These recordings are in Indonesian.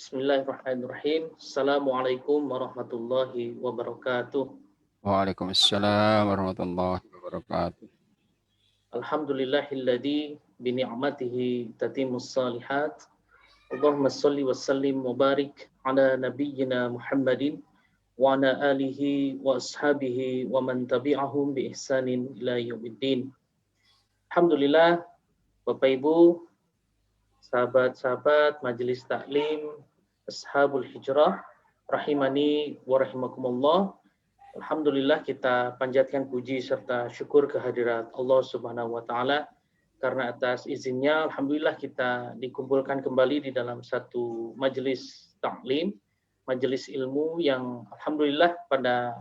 Bismillahirrahmanirrahim. Assalamualaikum warahmatullahi wabarakatuh. Waalaikumsalam warahmatullahi wabarakatuh. Alhamdulillahilladzi bini'matihi tatimmus salihat. Allahumma salli wa sallim wa barik ala nabiyyina Muhammadin wa ala alihi wa ashabihi wa man tabi'ahum bi ihsanin ila yaumiddin. Alhamdulillah, Bapak Ibu, sahabat-sahabat Majelis Taklim Ashabul Hijrah rahimani wa rahimakumullah. Alhamdulillah kita panjatkan puji serta syukur kehadirat Allah Subhanahu wa taala karena atas izinnya alhamdulillah kita dikumpulkan kembali di dalam satu majelis taklim, majelis ilmu yang alhamdulillah pada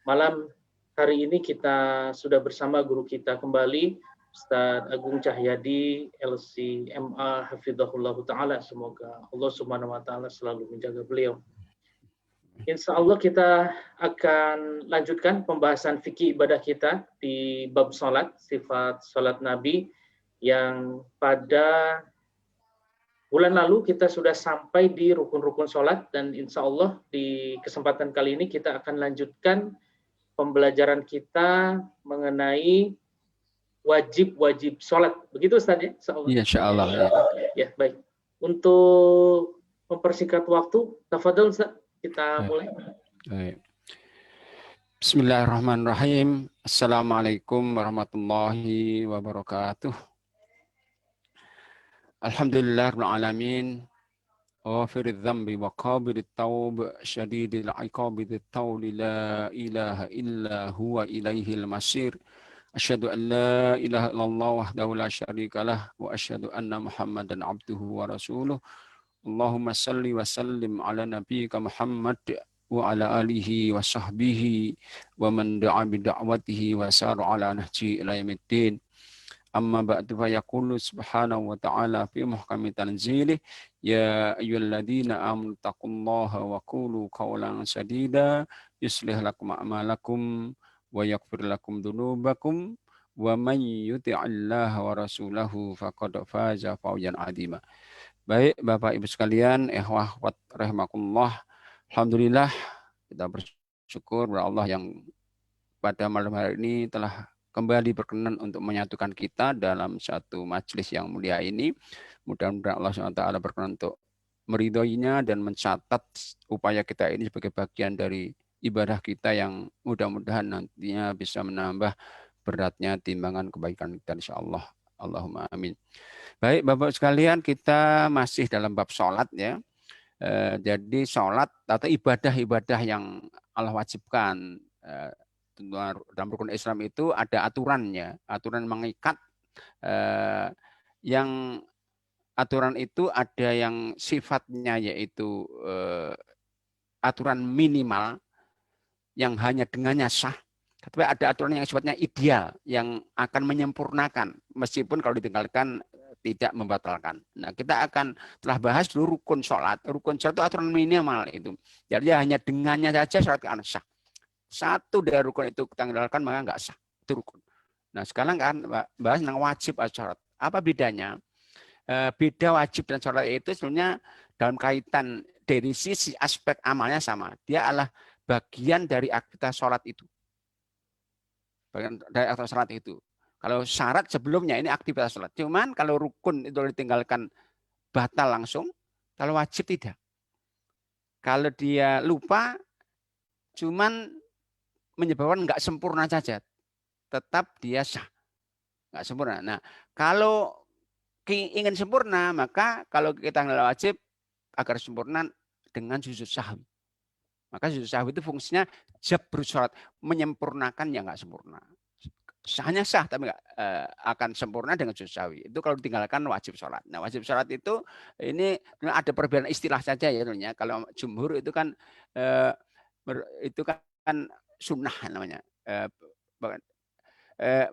malam hari ini kita sudah bersama guru kita kembali Ustadz Agung Cahyadi LC MA Hafizahullah taala. Semoga Allah Subhanahu wa taala selalu menjaga beliau. Insya Allah kita akan lanjutkan pembahasan fikih ibadah kita di bab sholat, sifat sholat Nabi, yang pada bulan lalu kita sudah sampai di rukun-rukun sholat, dan insya Allah di kesempatan kali ini kita akan lanjutkan pembelajaran kita mengenai wajib-wajib sholat. Begitu Ustaz ya? Insya Allah. Ya, baik. Untuk mempersingkat waktu, tafadhol Ustaz. Kita mulai. Bismillahirrahmanirrahim. Assalamualaikum warahmatullahi wabarakatuh. Alhamdulillahirabbil alamin. Ghafiriz dzambi wa qabilit taub, syadidil iqabi dzit tauli, la ilaha illa huwa ilaihil masir. Asyhadu an la ilaha illallah wahdahu la syarikalah wa asyhadu anna Muhammadan abduhu wa rasuluh. Allahumma salli wa sallim ala nabiyyika Muhammad wa ala alihi wa sahbihi wa man da'a bi da'watihi wa sara ala nahji ila yaumiddin. Amma ba'du fa yaqulu subhanahu wa ta'ala fi muhkami tanzilih, ya ayyuhalladzina amanu taqullaha wa qulu qawlan sadida yuslih lakum a'malakum wa yaghfir lakum dzunubakum wa man yuti'illaha wa rasulahu faqad faza fawzan 'azima. Baik Bapak Ibu sekalian, ikhwah wa rahimakumullah. Alhamdulillah kita bersyukur kepada Allah yang pada malam hari ini telah kembali berkenan untuk menyatukan kita dalam satu majelis yang mulia ini. Mudah-mudahan Allah SWT berkenan untuk meridhoinya dan mencatat upaya kita ini sebagai bagian dari ibadah kita yang mudah-mudahan nantinya bisa menambah beratnya timbangan kebaikan kita insyaallah. Allahumma amin. Baik Bapak sekalian, kita masih dalam bab sholat ya. Jadi sholat atau ibadah-ibadah yang Allah wajibkan dalam rukun Islam itu ada aturannya, aturan mengikat. Yang aturan itu ada yang sifatnya yaitu aturan minimal yang hanya dengannya sah. Tapi ada aturan yang sifatnya ideal yang akan menyempurnakan meskipun kalau ditinggalkan tidak membatalkan. Nah, kita akan telah bahas dulu rukun sholat. Rukun sholat itu aturan minimal itu. Jadi hanya dengannya saja sholat akan sah. Satu dari rukun itu kita tinggalkan maka nggak sah. Itu rukun. Nah, sekarang kan bahas tentang wajib sholat. Apa bedanya? Beda wajib dan sholat itu sebenarnya dalam kaitan dari sisi aspek amalnya sama. Dia adalah bagian dari aktivitas sholat itu. Bagian dari aktivitas sholat itu. Kalau syarat sebelumnya ini aktivitas sholat. Cuman kalau rukun itu ditinggalkan batal langsung, kalau wajib tidak. Kalau dia lupa, cuman menyebabkan nggak sempurna saja. Tetap dia sah. Nggak sempurna. Nah, kalau ingin sempurna, maka kalau kita nggak wajib, agar sempurna dengan sujud sahwi. Maka sujud sahwi itu fungsinya jabrus sholat. Menyempurnakan yang nggak sempurna. Sahnya sah tapi nggak akan sempurna dengan sujud sahwi. Itu kalau ditinggalkan wajib sholat. Nah wajib sholat itu ini ada perbedaan istilah saja ya tentunya. Kalau jumhur itu kan sunnah namanya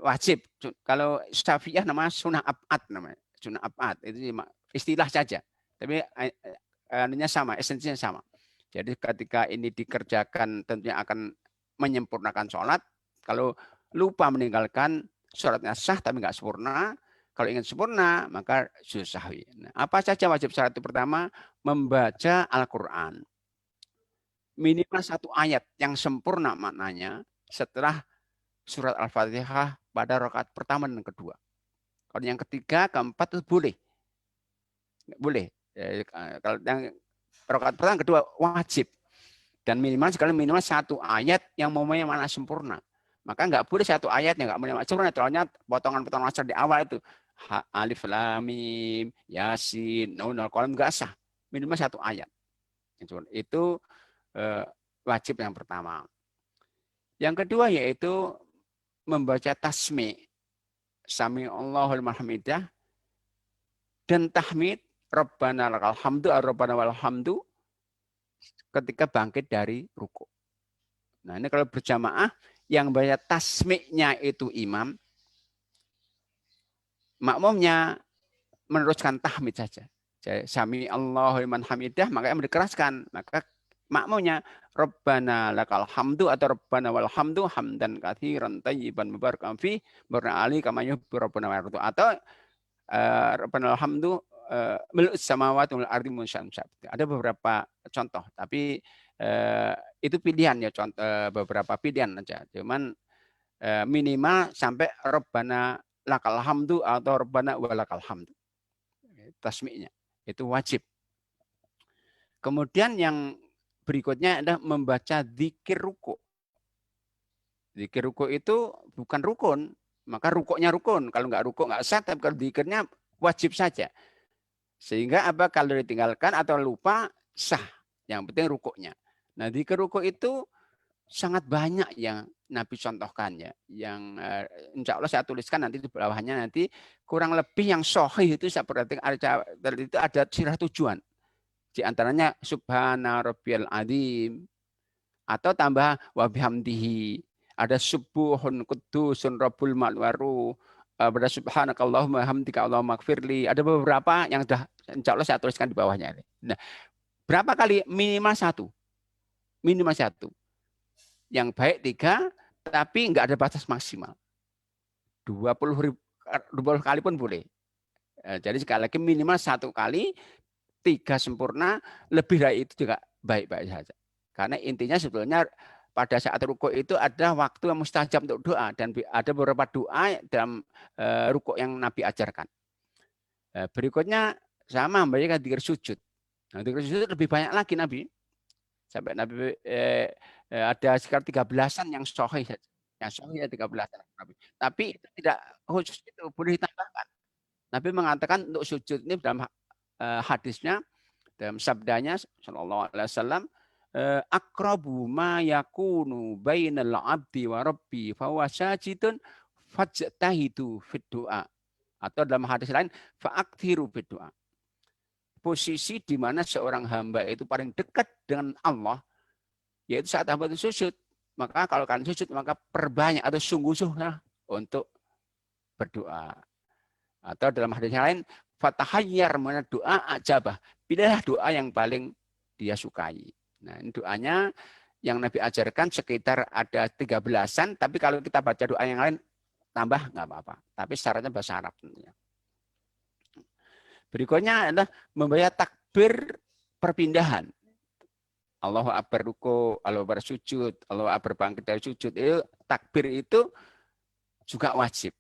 wajib. Kalau Syafi'iyah namanya sunnah abad namanya. Sunnah abad itu istilah saja. Tapi anunya sama, esensinya sama. Jadi ketika ini dikerjakan tentunya akan menyempurnakan sholat. Kalau lupa meninggalkan sholatnya sah tapi nggak sempurna, Kalau ingin sempurna, maka sujud sahwi. Nah, apa saja wajib syarat itu? Pertama, membaca Al-Quran. Minimal satu ayat yang sempurna maknanya setelah surat Al-Fatihah pada rakaat pertama dan kedua. Kalau yang ketiga, keempat itu boleh. Boleh. Kalau yang rakaat pertama, kedua wajib. Dan minimal satu ayat yang mempunyai makna sempurna. Maka nggak boleh satu ayat yang nggak punya makna sempurna. Soalnya potongan-potongan asal di awal itu alif lam mim yasin nun al-qalam nggak sah. Minimal satu ayat. Itu wajib yang pertama. Yang kedua yaitu membaca tasmi, sami Allahul mahmidah, dan tahmid Rabbana lakal hamdu Rabbana wal hamdu ketika bangkit dari ruku. Nah, ini kalau berjamaah yang baca tasmi-nya itu imam, makmumnya meneruskan tahmid saja. Jadi, sami Allahul liman hamidah, maka dikeraskan, maka makmumnya Rabbana lakal hamdu atau Rabbana wal hamdu hamdan katsiran thayyiban mubarakan fi barna ali kama yuhibbu Rabbuna wa yardu, atau Rabbana wal hamdu mil'us samawati wal ardi musyam. Ada beberapa contoh, tapi itu pilihan ya, contoh beberapa pilihan aja. Cuman minimal sampai Rabbana lakal hamdu atau Rabbana walakal hamdu. Tasmi'nya itu wajib. Kemudian yang berikutnya adalah membaca zikir ruku. Zikir ruku itu bukan rukun, maka rukuknya rukun. Kalau nggak rukuk nggak sah, tapi kalau zikirnya wajib saja. Sehingga apa, kalau ditinggalkan atau lupa sah. Yang penting rukuknya. Nah, zikir ruku itu sangat banyak yang Nabi contohkan ya. Yang insya Allah saya tuliskan nanti di bawahnya, nanti kurang lebih yang sahih itu saya perhatikan ada sirah tujuan. Di antaranya subhana rabbiyal azim, atau tambah wa bihamdihi, ada subuhun qudusun rabbul malwaru, ada subhanakallahumma hamdika allahumma gfirli. Ada beberapa yang sudah insya Allah saya tuliskan di bawahnya. Nah, berapa kali? Minimal satu. Minimal satu. Yang baik 3, tapi nggak ada batas maksimal. 20 kali pun boleh. Jadi sekali lagi minimal 1 kali, 3 sempurna, lebih dari itu juga baik-baik saja. Karena intinya sebetulnya pada saat rukuk itu ada waktu yang mustajab untuk doa, dan ada beberapa doa dalam rukuk yang Nabi ajarkan. Berikutnya sama membaca zikir sujud. Nah, zikir sujud lebih banyak lagi Nabi. Sampai Nabi ada sekitar 13-an yang sahih saja. Yang sahih ya 13-an. Tapi itu tidak khusus, itu boleh ditambahkan. Nabi mengatakan untuk sujud ini dalam hadisnya, dalam sabdanya sallallahu alaihi wasallam, aqrabu ma yakunu bainal abdi wa rabbi fa huwa sajidun fajtahidu fid du'a, atau dalam hadis lain fa'akthiru fid du'a. Posisi di mana seorang hamba itu paling dekat dengan Allah yaitu saat hamba itu sujud. Maka kalau kalian sujud, maka perbanyak atau sungguh-sungguh untuk berdoa. Atau dalam hadis yang lain, fatahayyar mana doa ajabah. Pilihlah doa yang paling dia sukai. Nah, ini doanya yang Nabi ajarkan sekitar ada 13-an, tapi kalau kita baca doa yang lain tambah nggak apa-apa. Tapi syaratnya bahasa Arab tentunya. Berikutnya adalah membaca takbir perpindahan. Allahu Akbar ruku, Allahu Akbar sujud, Allahu Akbar bangkit dari sujud. Itu takbir itu juga wajib.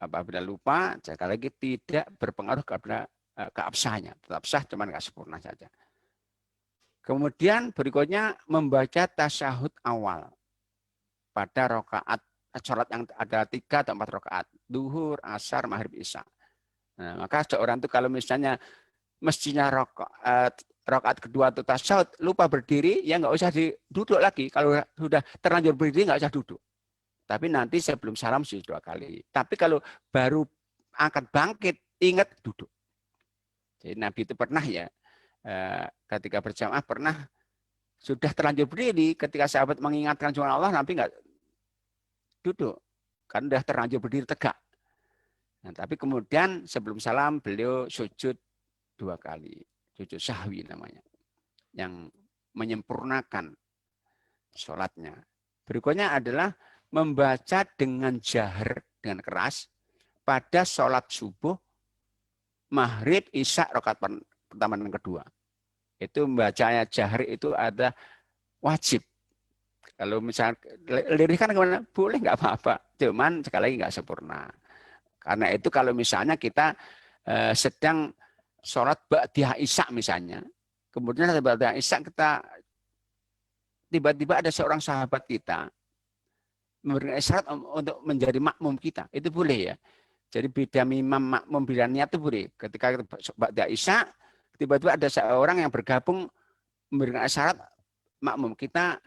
Apabila lupa, sekali lagi tidak berpengaruh kepada keabsahannya. Tetap sah, cuman nggak sempurna saja. Kemudian berikutnya membaca tasyahud awal pada rakaat sholat yang ada 3 atau 4 rakaat, duhur, asar, maghrib, isya. Nah, maka seorang itu kalau misalnya mestinya rakaat kedua atau tasyahud lupa berdiri, ya nggak usah duduk lagi. Kalau sudah terlanjur berdiri nggak usah duduk. Tapi nanti sebelum salam sujud 2 kali. Tapi kalau baru akan bangkit, ingat duduk. Jadi Nabi itu pernah ya, ketika berjamaah pernah sudah terlanjur berdiri, ketika sahabat mengingatkan subhanallah Allah, Nabi nggak duduk. Karena sudah terlanjur berdiri tegak. Nah, tapi kemudian sebelum salam beliau sujud 2 kali. Sujud sahwi namanya. Yang menyempurnakan sholatnya. Berikutnya adalah membaca dengan jahar, dengan keras, pada sholat subuh, maghrib, isya, rakaat pertama dan kedua. Itu membacanya jahri itu ada wajib. Kalau misalnya lirikan kemana? Boleh, nggak apa-apa. Cuman sekali lagi nggak sempurna. Karena itu kalau misalnya kita sedang sholat ba'diyah isya misalnya, kemudian ada ba'diyah isya kita tiba-tiba ada seorang sahabat kita memberikan isyarat untuk menjadi makmum kita, itu boleh ya. Jadi beda imam makmum bila niat itu boleh. Ketika ba'diyah isya, tiba-tiba ada seorang yang bergabung memberikan isyarat makmum kita,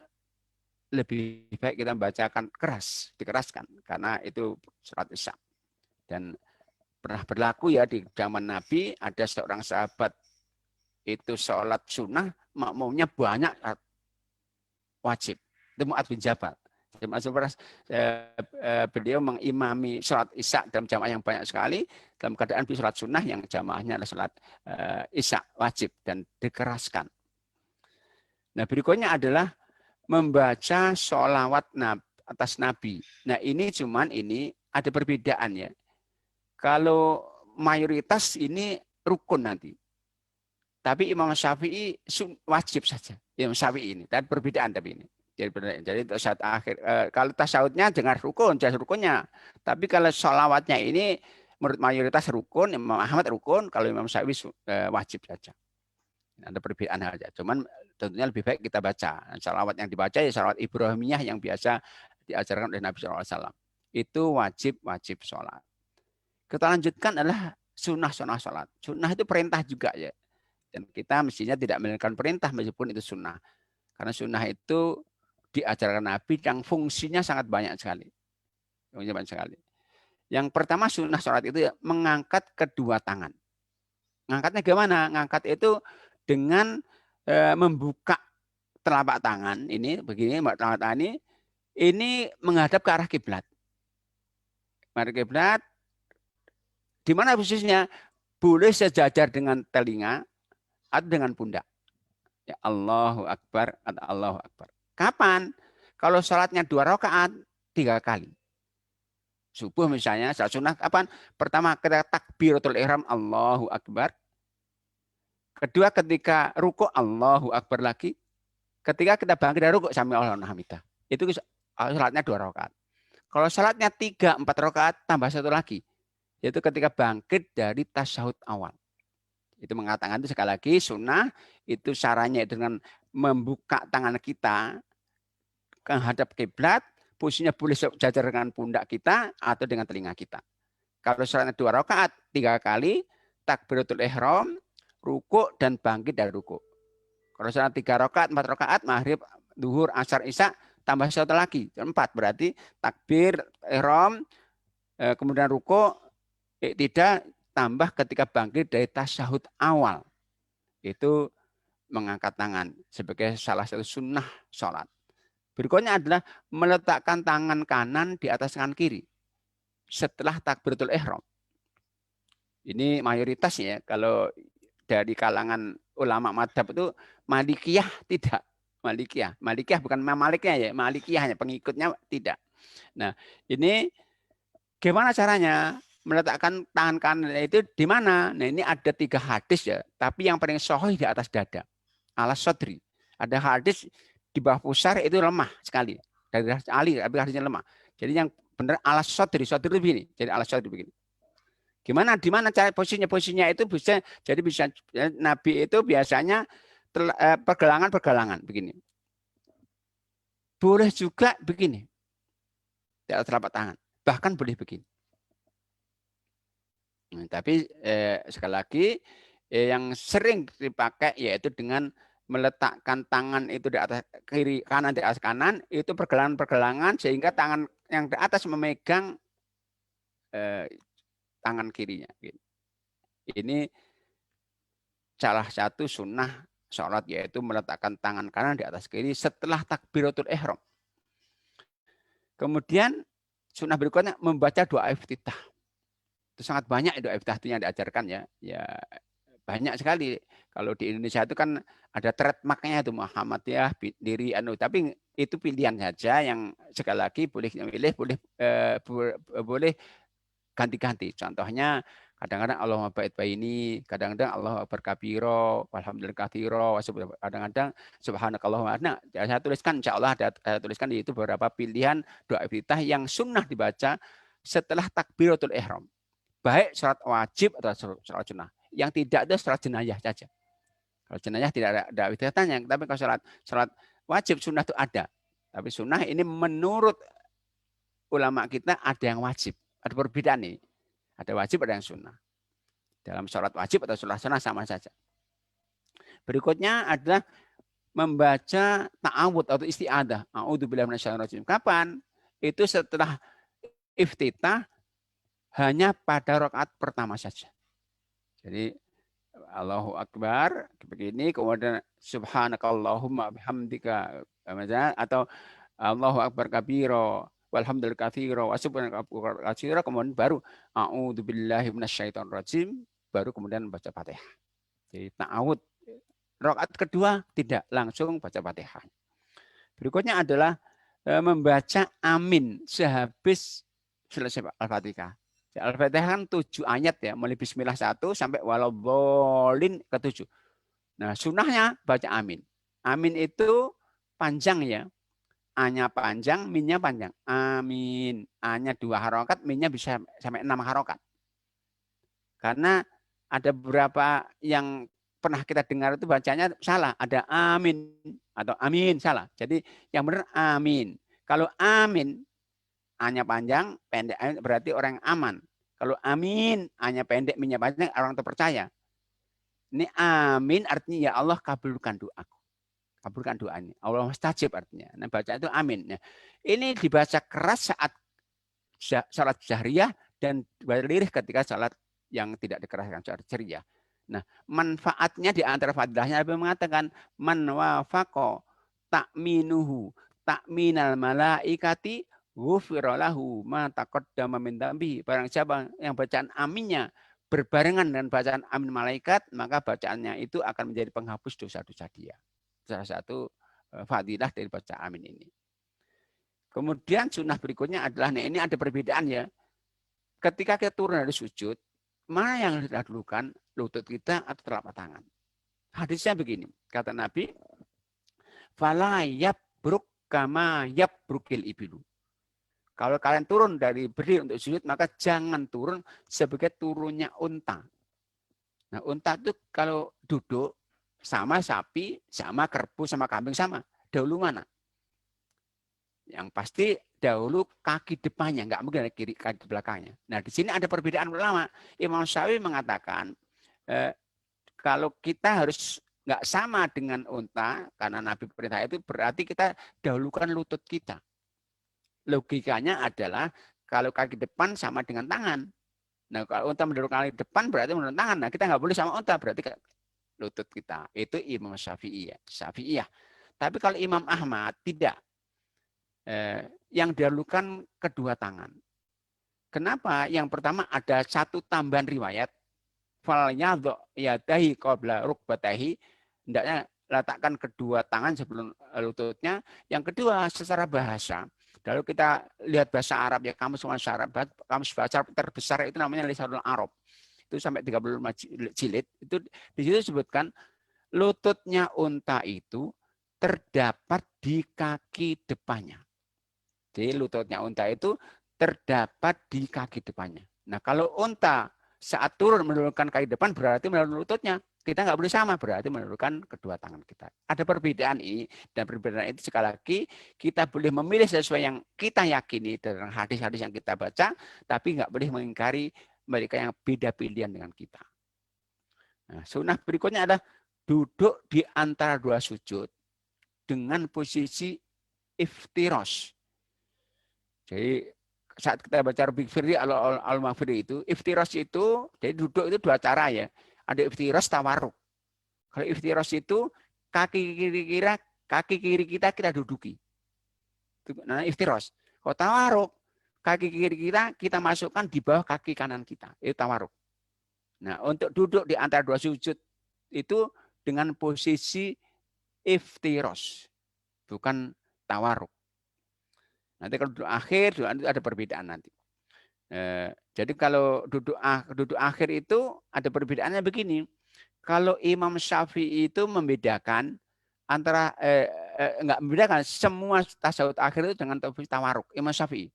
lebih baik kita membacakan keras, dikeraskan, karena itu sholat isya. Dan pernah berlaku ya di zaman Nabi, ada seorang sahabat itu sholat sunnah, makmumnya banyak wajib. Itu Mu'adz bin Jabal. Beliau mengimami sholat isya dalam jamaah yang banyak sekali, dalam keadaan di sholat sunnah yang jamaahnya adalah sholat isya wajib dan dikeraskan. Nah berikutnya adalah membaca sholawat atas Nabi. Nah ini ada perbedaan ya. Kalau mayoritas ini rukun nanti. Tapi Imam Syafi'i wajib saja. Imam Syafi'i ini. Dan perbedaan tapi ini. Jadi untuk saat akhir. Kalau tasyahudnya jangan rukun, jangan rukunnya. Tapi kalau sholawatnya ini menurut mayoritas rukun, Imam Ahmad rukun, kalau Imam Syafi'i wajib saja. Ada perbedaan saja. Cuman tentunya lebih baik kita baca. Sholawat yang dibaca ya sholawat Ibrahimiyah yang biasa diajarkan oleh Nabi SAW. Itu wajib sholat. Kita lanjutkan adalah sunnah sholat. Sunnah itu perintah juga ya. Dan kita mestinya tidak meninggalkan perintah meskipun itu sunnah. Karena sunnah itu diajarkan Nabi yang fungsinya sangat banyak sekali. Yang pertama sunnah sholat itu mengangkat kedua tangan. Ngangkatnya gimana? Ngangkat itu dengan membuka telapak tangan. Ini begini, telapak tangan ini menghadap ke arah kiblat. Arah kiblat. Di mana posisinya? Boleh sejajar dengan telinga atau dengan pundak. Ya Allahu Akbar atau Allahu Akbar. Kapan? Kalau sholatnya 2 rakaat 3 kali. Subuh misalnya, salat sunnah kapan? Pertama kita takbiratul ihram Allahu Akbar. Kedua ketika ruku Allahu Akbar lagi. Ketika kita bangkit dari ruku sami Allahu hamidah. Itu sholatnya 2 rakaat. Kalau sholatnya 3-4 rakaat tambah 1 lagi. Yaitu ketika bangkit dari tasyahud awal. Itu mengatakan itu sekali lagi sunnah itu caranya dengan membuka tangan kita menghadap kiblat, posisinya boleh sejajar dengan pundak kita atau dengan telinga kita. Kalau sholatnya 2 rakaat 3 kali takbiratul ihram, ruku dan bangkit dari ruku. Kalau sholat 3 rakaat 4 rakaat maghrib, duhur, asar, isya tambah 1 lagi 4 berarti takbir ihram, kemudian ruku, tidak tambah ketika bangkit dari tasyahud awal. Itu mengangkat tangan sebagai salah satu sunnah sholat. Berikutnya adalah meletakkan tangan kanan di atas tangan kiri setelah takbiratul ihram. Ini mayoritas ya, kalau dari kalangan ulama madhab itu Malikiyah tidak. Malikiyah bukan Malikiyah ya, Malikiyah hanya pengikutnya tidak. Nah ini gimana caranya? Meletakkan tangan kanan itu di mana? Nah ini ada 3 hadis ya, tapi yang paling sahih di atas dada, alas sodri. Ada hadis di bawah pusar itu lemah sekali dari Ali, tapi hadisnya lemah. Jadi yang benar alas sodri itu begini. Jadi alas sodri begini. Gimana? Di mana cara posisinya itu bisa? Jadi bisa Nabi itu biasanya pergelangan begini. Boleh juga begini di atas telapak tangan. Bahkan boleh begini. Tapi sekali lagi yang sering dipakai yaitu dengan meletakkan tangan itu di atas kiri kanan di atas kanan itu pergelangan sehingga tangan yang di atas memegang tangan kirinya. Ini salah satu sunnah sholat yaitu meletakkan tangan kanan di atas kiri setelah takbiratul ihram. Kemudian sunnah berikutnya membaca doa iftitah. Itu sangat banyak doa iftitah yang diajarkan ya. Ya banyak sekali. Kalau di Indonesia itu kan ada trademarknya itu Muhammadiyah diri tapi itu pilihan saja yang sekali lagi boleh memilih boleh ganti-ganti. Contohnya kadang-kadang Allahumma ba'id baini, kadang-kadang Allahu akbar kabiro, walhamdulillah katsiro, kadang-kadang subhanakallahumma. Nah, saya tuliskan insyaallah saya tuliskan di itu beberapa pilihan doa iftitah yang sunnah dibaca setelah takbiratul ihram. Baik salat wajib atau salat sunnah. Yang tidak ada salat jenayah saja. Kalau jenayah tidak ada iftitahnya, tapi kalau salat wajib sunnah itu ada. Tapi sunnah ini menurut ulama kita ada yang wajib. Ada perbedaan nih. Ada wajib, ada yang sunnah. Dalam sholat wajib atau sholat sunnah sama saja. Berikutnya adalah membaca ta'awud atau isti'adah. A'udzubillahi minasyaitonir rajim. Kapan? Itu setelah iftitah hanya pada rakaat pertama saja. Jadi Allahu Akbar begini, kemudian subhanakallahumma bihamdika atau Allahu Akbar kabiro, walhamdulillah katsiro, wa kemudian baru a'udzubillahi minasyaitonir rajim, baru kemudian baca Fatihah. Jadi ta'awud. Rakaat kedua tidak langsung baca Fatihah. Berikutnya adalah membaca amin sehabis selesai Al-Fatihah. Al-Fatihah kan 7 ayat ya, mulai bismillah 1 sampai waladhdallin ke-7. Nah, sunnahnya baca amin. Amin itu panjang ya. A-nya panjang, min-nya panjang. Amin. A-nya 2 harokat, min-nya bisa sampai 6 harokat. Karena ada beberapa yang pernah kita dengar itu bacanya salah. Ada amin atau amin, salah. Jadi yang benar amin. Kalau amin, A-nya panjang, pendek, berarti orang yang aman. Kalau amin, A-nya pendek, min-nya panjang, orang terpercaya. Ini amin artinya ya Allah kabulkan doaku. Kabulkan doanya. Allah mustajib artinya. Nah, baca itu amin. Nah, ini dibaca keras saat salat jahriyah dan lirih ketika salat yang tidak dikeraskan salat jahriyah. Nah, manfaatnya di antara fadilahnya Nabi mengatakan man wafaqo ta'minuhu ta'minal malaikati ghufira lahu ma taqaddama min dzambi. Barang siapa yang bacaan aminnya berbarengan dengan bacaan amin malaikat, maka bacaannya itu akan menjadi penghapus dosa-dosa dia. Salah satu fadilah dari baca amin ini. Kemudian sunnah berikutnya adalah, nah ini ada perbedaan ya. Ketika kita turun dari sujud, mana yang kita dahulukan, lutut kita atau telapak tangan? Hadisnya begini, kata Nabi, fala yabruk kama yabrukil ibilu. Kalau kalian turun dari berdiri untuk sujud, maka jangan turun sebagai turunnya unta. Nah, unta itu kalau duduk sama sapi, sama kerbau, sama kambing, sama. Dahulu mana? Yang pasti dahulu kaki depannya, nggak mungkin ada kiri kaki belakangnya. Nah, di sini ada perbedaan ulama. Imam Syafi'i mengatakan kalau kita harus nggak sama dengan unta, karena Nabi perintah itu berarti kita dahulukan lutut kita. Logikanya adalah kalau kaki depan sama dengan tangan. Nah, kalau unta mendahulukan kaki depan berarti mendahulukan tangan. Nah, kita nggak boleh sama unta, berarti lutut kita. Itu Imam Syafi'i ya. Syafi'iyah. Tapi kalau Imam Ahmad tidak. Yang didahulukan kedua tangan. Kenapa? Yang pertama ada satu tambahan riwayat. Fal yadhu yadahi qabla rukbatahi. Hendaknya letakkan kedua tangan sebelum lututnya. Yang kedua secara bahasa. Kalau kita lihat bahasa Arab ya, kamus bahasa Arab, kamus bahasa Arab terbesar itu namanya Lisanul Arab. Itu sampai 35 jilid. Itu di situ disebutkan lututnya unta itu terdapat di kaki depannya. Jadi lututnya unta itu terdapat di kaki depannya. Nah, kalau unta saat turun menurunkan kaki depan berarti menurunkan lututnya. Kita nggak boleh sama, berarti menurunkan kedua tangan kita. Ada perbedaan ini, dan perbedaan itu sekali lagi kita boleh memilih sesuai yang kita yakini dengan hadis-hadis yang kita baca, tapi nggak boleh mengingkari mereka yang beda pilihan dengan kita. Nah, sunnah berikutnya adalah duduk di antara dua sujud dengan posisi iftiros. Jadi saat kita baca Rabbik Firli al-Maghfiri itu, iftiros itu, jadi duduk itu dua cara ya. Ada iftiros tawaruk. Kalau iftiros itu kaki kiri kita duduki. Nah, iftiros. Kalau tawaruk, kaki kiri kita masukkan di bawah kaki kanan kita. Itu tawaruk. Nah, untuk duduk di antara dua sujud itu dengan posisi iftiros. Bukan tawaruk. Nanti kalau duduk akhir, ada perbedaan nanti. Jadi kalau duduk akhir itu ada perbedaannya begini. Kalau Imam Syafi'i itu membedakan antara enggak membedakan semua tasyahud akhir itu dengan tawaruk Imam Syafi'i.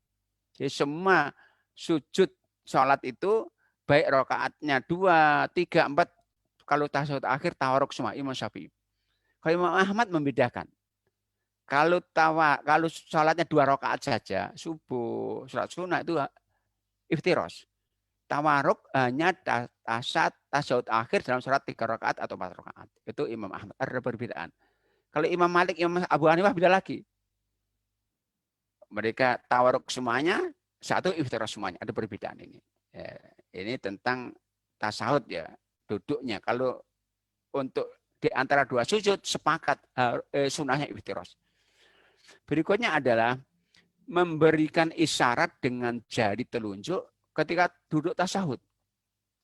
Jadi semua sujud sholat itu baik rakaatnya 2, 3, 4 kalau tasyahud akhir tawaruk semua Imam Syafi'i. Kalau Imam Ahmad membedakan. Kalau sholatnya 2 rakaat saja, subuh, sholat sunnah itu iftiros. Tawaruk hanya tasyahud akhir dalam sholat 3 rakaat atau 4 rakaat. Itu Imam Ahmad. Ada perbedaan. Kalau Imam Malik, Imam Abu Hanifah beda lagi. Mereka tawaruk semuanya, satu iftiros semuanya. Ada perbedaan ini. Ini tentang tasawuf ya, duduknya. Kalau untuk di antara dua sujud sepakat sunnahnya iftiros. Berikutnya adalah memberikan isyarat dengan jari telunjuk ketika duduk tasahud.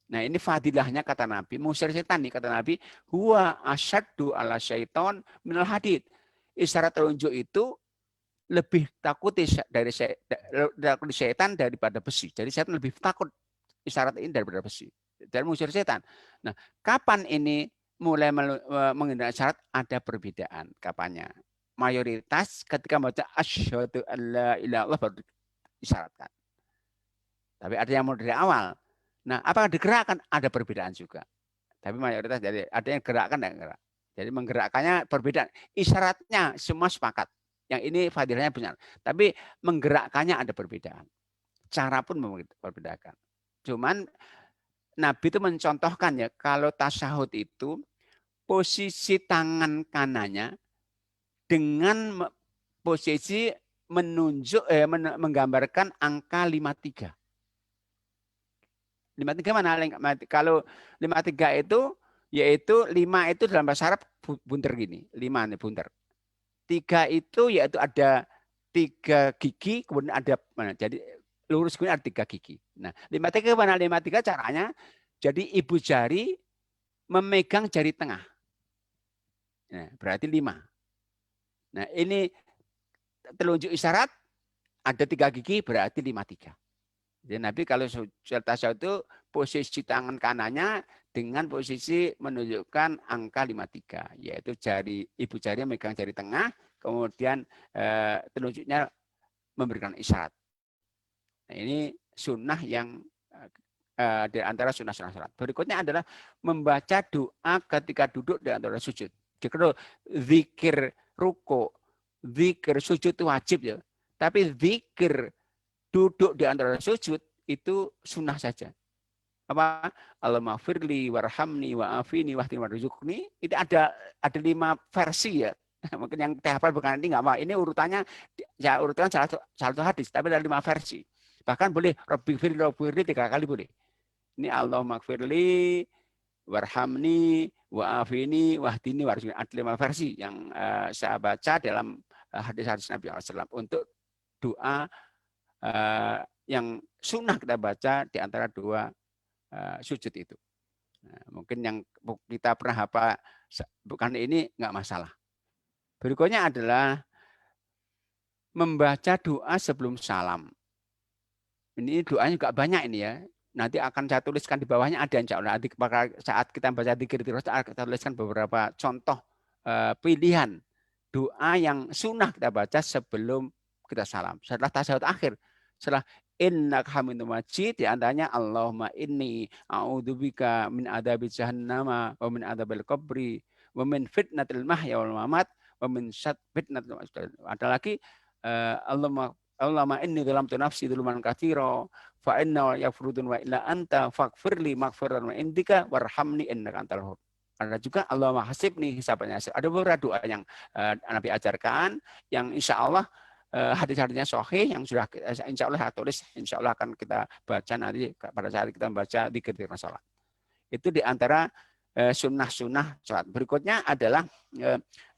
Nah ini fadilahnya kata Nabi, musir setan nih kata Nabi, huwa asyaddu ala syaiton minal hadid. Isyarat telunjuk itu lebih takut dari setan daripada besi. Jadi setan lebih takut isyarat ini daripada besi. Dan musir setan. Nah, kapan ini mulai menghindari syarat? Ada perbedaan kapannya. Mayoritas ketika baca asyhadu alla ilaha illallah baru disyaratkan. Tapi ada yang mulai dari awal. Nah, apakah digerakkan? Ada perbedaan juga. Tapi mayoritas jadi ada yang gerakkan dan gerak. Jadi menggerakkannya perbedaan. Isyaratnya semua sepakat. Yang ini fadilahnya benar. Tapi menggerakkannya ada perbedaan. Cara pun membedakan. Cuman Nabi itu mencontohkan ya, kalau tasyahud itu posisi tangan kanannya dengan posisi menunjuk menggambarkan angka 53. 53 mana? Kalau 53 itu yaitu 5 itu dalam bahasa Arab bunter gini, 5 nih bunter. 3 itu yaitu ada 3 gigi, kemudian ada mana? Jadi lurus kemudian ada 3 gigi. Nah, 53 mana? 53 caranya jadi ibu jari memegang jari tengah. Nah, berarti 5. Nah, ini telunjuk isyarat ada 3 gigi berarti 53. Jadi Nabi kalau tasyahud itu posisi tangan kanannya dengan posisi menunjukkan angka 53, yaitu ibu jari memegang jari tengah, kemudian telunjuknya memberikan isyarat. Nah, ini sunnah yang di antara sunnah-sunnah salat. Berikutnya adalah membaca doa ketika duduk di antara sujud. Jadi zikir ruku, zikir sujud itu wajib ya. Tapi zikir duduk di antara sujud itu sunnah saja. Apa? Allahumma firli warhamni wa'afini wahdini warzuqni. Itu ada 5 versi ya. Mungkin yang hafal bukan ini enggak apa. Ini urutannya ya urutan salah satu hadis, tapi ada 5 versi. Bahkan boleh Rabbi firli 3 kali boleh. Ini Allahumma firli warhamni wa'afini wahdini warzuqni. Ada 5 versi yang saya baca dalam hadis-hadis Nabi SAW untuk doa yang sunnah kita baca di antara 2 sujud itu. Nah, mungkin yang kita pernah hafal bukan ini enggak masalah. Berikutnya adalah membaca doa sebelum salam. Ini doanya juga banyak ini ya. Nanti akan saya tuliskan di bawahnya ada insya Allah. Nanti saat kita baca dzikir kita tuliskan beberapa contoh pilihan doa yang sunnah kita baca sebelum kita salam. Setelah tasyahud akhir, setelah innaka hamidum majid, di antaranya Allahumma inni a'udzubika min adzabi jahannama wa min adzabil qabri wa min fitnatil mahya wal mamat wa min syarri fitnatil masih. Ada lagi Allahumma inni dzalamtu nafsi dzulman katsira fa inna yaghfirudun wa illa anta faghfirli maghfiratan wa indika warhamni innaka antal wahhab. Ada juga Allahumma hasibni hisaban yasir. Ada beberapa doa yang Nabi ajarkan yang insya Allah hadis-hadisnya sahih yang sudah insya Allah tulis, insya Allah akan kita baca nanti pada saat kita membaca dzikir salat. Itu di antara sunnah-sunnah salat. Berikutnya adalah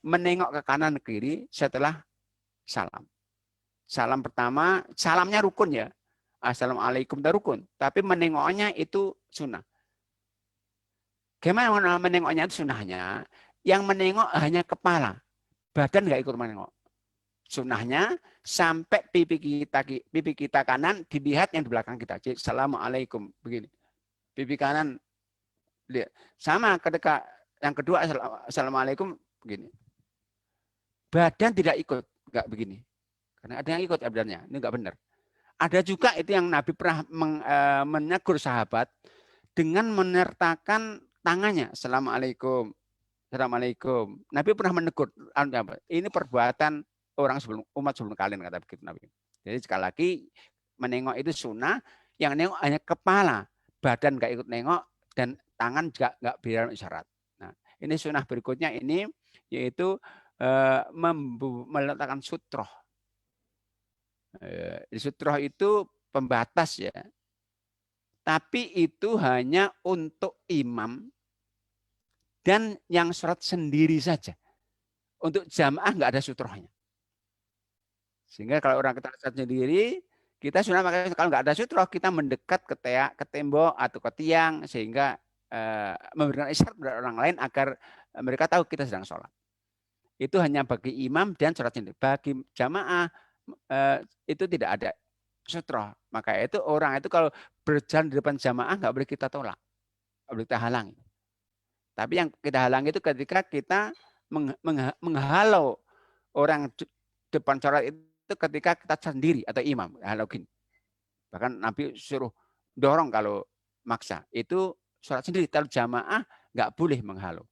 menengok ke kanan ke kiri setelah salam. Salam pertama, salamnya rukun ya. Assalamualaikum itu rukun. Tapi menengoknya itu sunnah. Gimana menengoknya itu sunnahnya? Yang menengok hanya kepala. Badan nggak ikut menengok. Sunnahnya sampai pipi kita kanan dilihat yang di belakang kita. Jadi, Assalamualaikum begini. Pipi kanan lihat. Sama ketika yang kedua Assalamualaikum begini. Badan tidak ikut, enggak begini. Karena ada yang ikut badannya, ini enggak benar. Ada juga itu yang Nabi pernah menegur sahabat dengan menyertakan tangannya. Assalamualaikum. Assalamualaikum. Nabi pernah menegur. Ini perbuatan orang umat sebelum kalian, kata begitu Nabi. Jadi sekali lagi menengok itu sunnah, yang nengok hanya kepala, badan nggak ikut nengok dan tangan juga nggak biar isyarat. Nah, ini sunnah berikutnya ini yaitu meletakkan sutroh. Sutroh itu pembatas ya. Tapi itu hanya untuk imam dan yang sholat sendiri saja. Untuk jamaah nggak ada sutrohnya. Sehingga kalau orang kita sholat sendiri, kita sunnah makanya kalau nggak ada sutroh, kita mendekat ke tembok atau ke tiang sehingga memberikan isyarat kepada orang lain agar mereka tahu kita sedang sholat. Itu hanya bagi imam dan sholat sendiri. Bagi jamaah itu tidak ada sutroh. Maka itu orang itu kalau berjalan di depan jamaah nggak boleh kita tolak, nggak boleh kita halangi. Tapi yang kita halangi itu ketika kita menghalau orang depan sholat itu ketika kita sendiri atau imam. Halauin. Bahkan Nabi suruh dorong kalau maksa. Itu sholat sendiri. Kalau jamaah nggak boleh menghalau.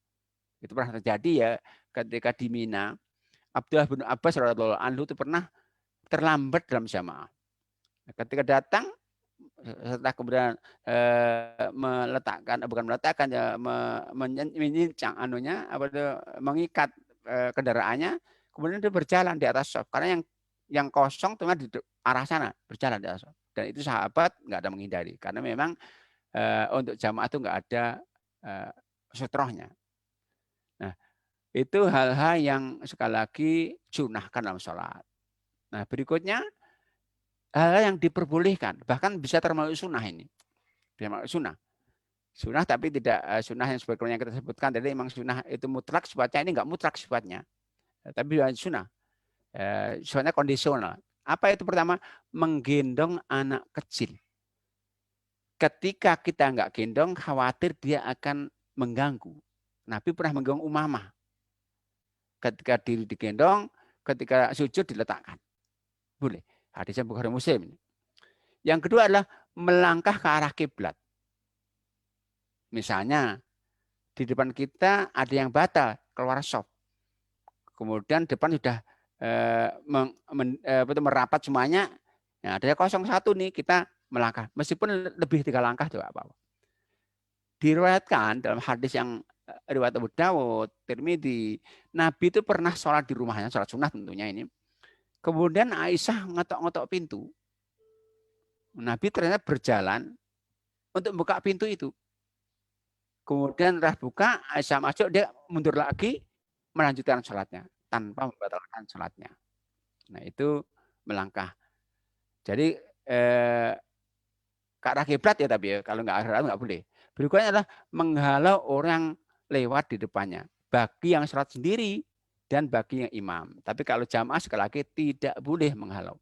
Itu pernah terjadi ya ketika di Mina. Abdullah bin Abbas radhiyallahu anhu itu pernah terlambat dalam jamaah. Ketika datang setelah kemudian menyincang mengikat kendaraannya, kemudian dia berjalan di atas sof karena yang kosong cuma di arah sana berjalan di atas sof. Dan itu sahabat nggak ada menghindari karena memang untuk jamaah itu nggak ada sutrohnya. Nah, itu hal-hal yang sekali lagi sunahkan dalam sholat. Nah, berikutnya hal yang diperbolehkan, bahkan bisa termasuk sunnah ini. Termasuk sunnah. Sunnah tapi tidak sunnah yang sebagaimana kita sebutkan tadi memang sunnah itu mutlak sifatnya, ini enggak mutlak sifatnya. Tapi sunnah. Sifatnya kondisional. Apa itu pertama? Menggendong anak kecil. Ketika kita enggak gendong, khawatir dia akan mengganggu. Nabi pernah menggendong Umamah. Ketika diri digendong, ketika sujud diletakkan. Boleh. Hadisnya Bukhari Muslim. Yang kedua adalah melangkah ke arah kiblat. Misalnya di depan kita ada yang batal keluar sof. Kemudian depan sudah merapat semuanya. Nah, ada 01 nih kita melangkah. Meskipun lebih 3 langkah juga apa-apa. Diriwayatkan dalam hadis yang riwayat Abu Dawud, Tirmidzi, Nabi itu pernah sholat di rumahnya, sholat sunnah tentunya ini. Kemudian Aisyah ngetok-ngetok pintu. Nabi ternyata berjalan untuk buka pintu itu. Kemudian setelah buka, Aisyah masuk, dia mundur lagi, melanjutkan sholatnya. Tanpa membatalkan sholatnya. Nah itu melangkah. Jadi ke arah kiblat ya tapi ya. Kalau nggak arah nggak boleh. Berikutnya adalah menghalau orang lewat di depannya. Bagi yang sholat sendiri, dan bagi yang imam. Tapi kalau jamaah sekali lagi tidak boleh menghalau.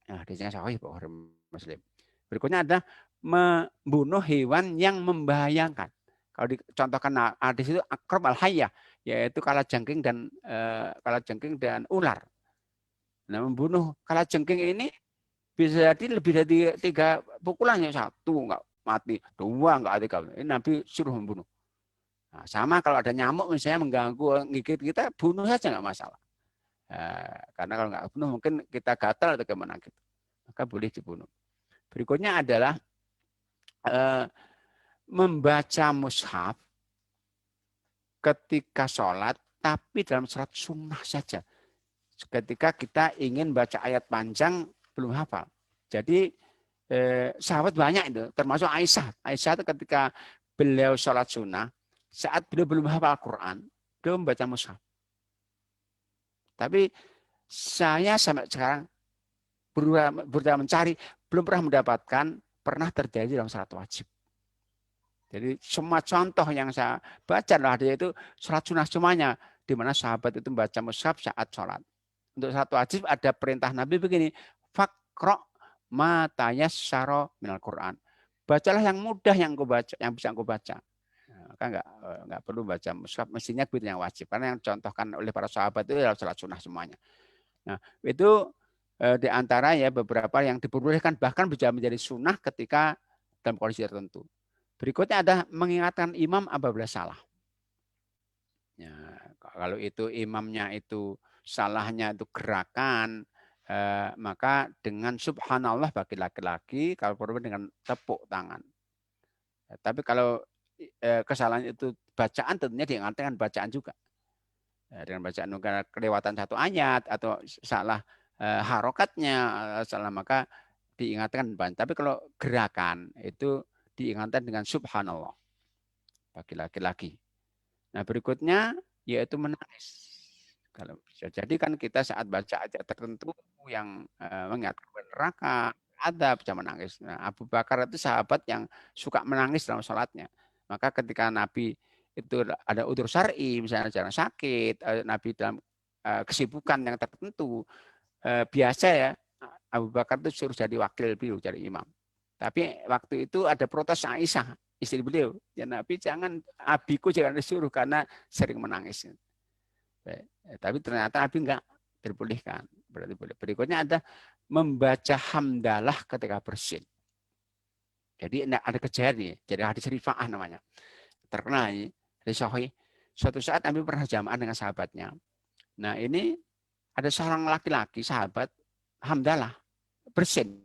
Nah, hadisnya sahih Bukhari Muslim. Berikutnya ada membunuh hewan yang membahayakan. Kalau dicontohkan hadis itu akrab al-hayyah, yaitu kalajengking dan ular. Nah, membunuh kalajengking ini bisa jadi lebih dari 3 pukulan, yang 1 enggak mati, 2 enggak mati. Ini Nabi suruh membunuh. Nah, sama kalau ada nyamuk misalnya mengganggu gigit kita, bunuh saja nggak masalah. Karena kalau nggak bunuh mungkin kita gatal atau gimana gitu. Maka boleh dibunuh. Berikutnya adalah membaca mushaf ketika sholat, tapi dalam sholat sunnah saja. Ketika kita ingin baca ayat panjang belum hafal. Jadi sahabat banyak itu, termasuk Aisyah. Aisyah itu ketika beliau sholat sunnah, saat beliau belum hafal Al-Quran, beliau membaca mushaf. Tapi saya sampai sekarang berusaha mencari, belum pernah mendapatkan, pernah terjadi dalam salat wajib. Jadi semua contoh yang saya baca adalah itu salat sunnah semuanya, di mana sahabat itu membaca mushaf saat sholat. Untuk salat wajib ada perintah Nabi begini, faqra ma tayassara minal Quran. Bacalah yang mudah yang kau baca, yang bisa kau baca. Nah, maka enggak perlu baca mushaf, mestinya begitu yang wajib. Karena yang contohkan oleh para sahabat itu adalah salat sunnah semuanya. Nah, itu di antara ya beberapa yang diperbolehkan, bahkan bisa menjadi sunnah ketika dalam kondisi tertentu. Berikutnya ada mengingatkan imam apabila salah. Ya, kalau itu imamnya itu salahnya itu gerakan, maka dengan subhanallah bagi laki-laki, kalau perempuan dengan tepuk tangan. Tapi kalau kesalahan itu bacaan, tentunya diingatkan bacaan juga. Dengan bacaan kelewatan satu ayat atau salah harokatnya, salah, maka diingatkan. Tapi kalau gerakan itu diingatkan dengan subhanallah bagi laki-laki. Nah, berikutnya yaitu menangis. Kalau bisa jadi kan kita saat baca ayat tertentu yang mengingatkan neraka, ada bisa menangis. Nah, Abu Bakar itu sahabat yang suka menangis dalam sholatnya. Maka ketika Nabi itu ada udzur syar'i, misalnya jarang sakit, Nabi dalam kesibukan yang tertentu, biasa ya Abu Bakar itu suruh jadi wakil beliau, jadi imam. Tapi waktu itu ada protes Aisyah, istri beliau. Ya Nabi jangan, abiku jangan disuruh karena sering menangis. Tapi ternyata Nabi enggak, dibolehkan. Berarti boleh. Berikutnya ada membaca hamdalah ketika bersin. Jadi ada kejadian, jadi hadis rifa'ah namanya. Terkenal ini, hadis sahih. Suatu saat Nabi pernah jamaah dengan sahabatnya. Nah ini ada seorang laki-laki sahabat hamdalah bersin.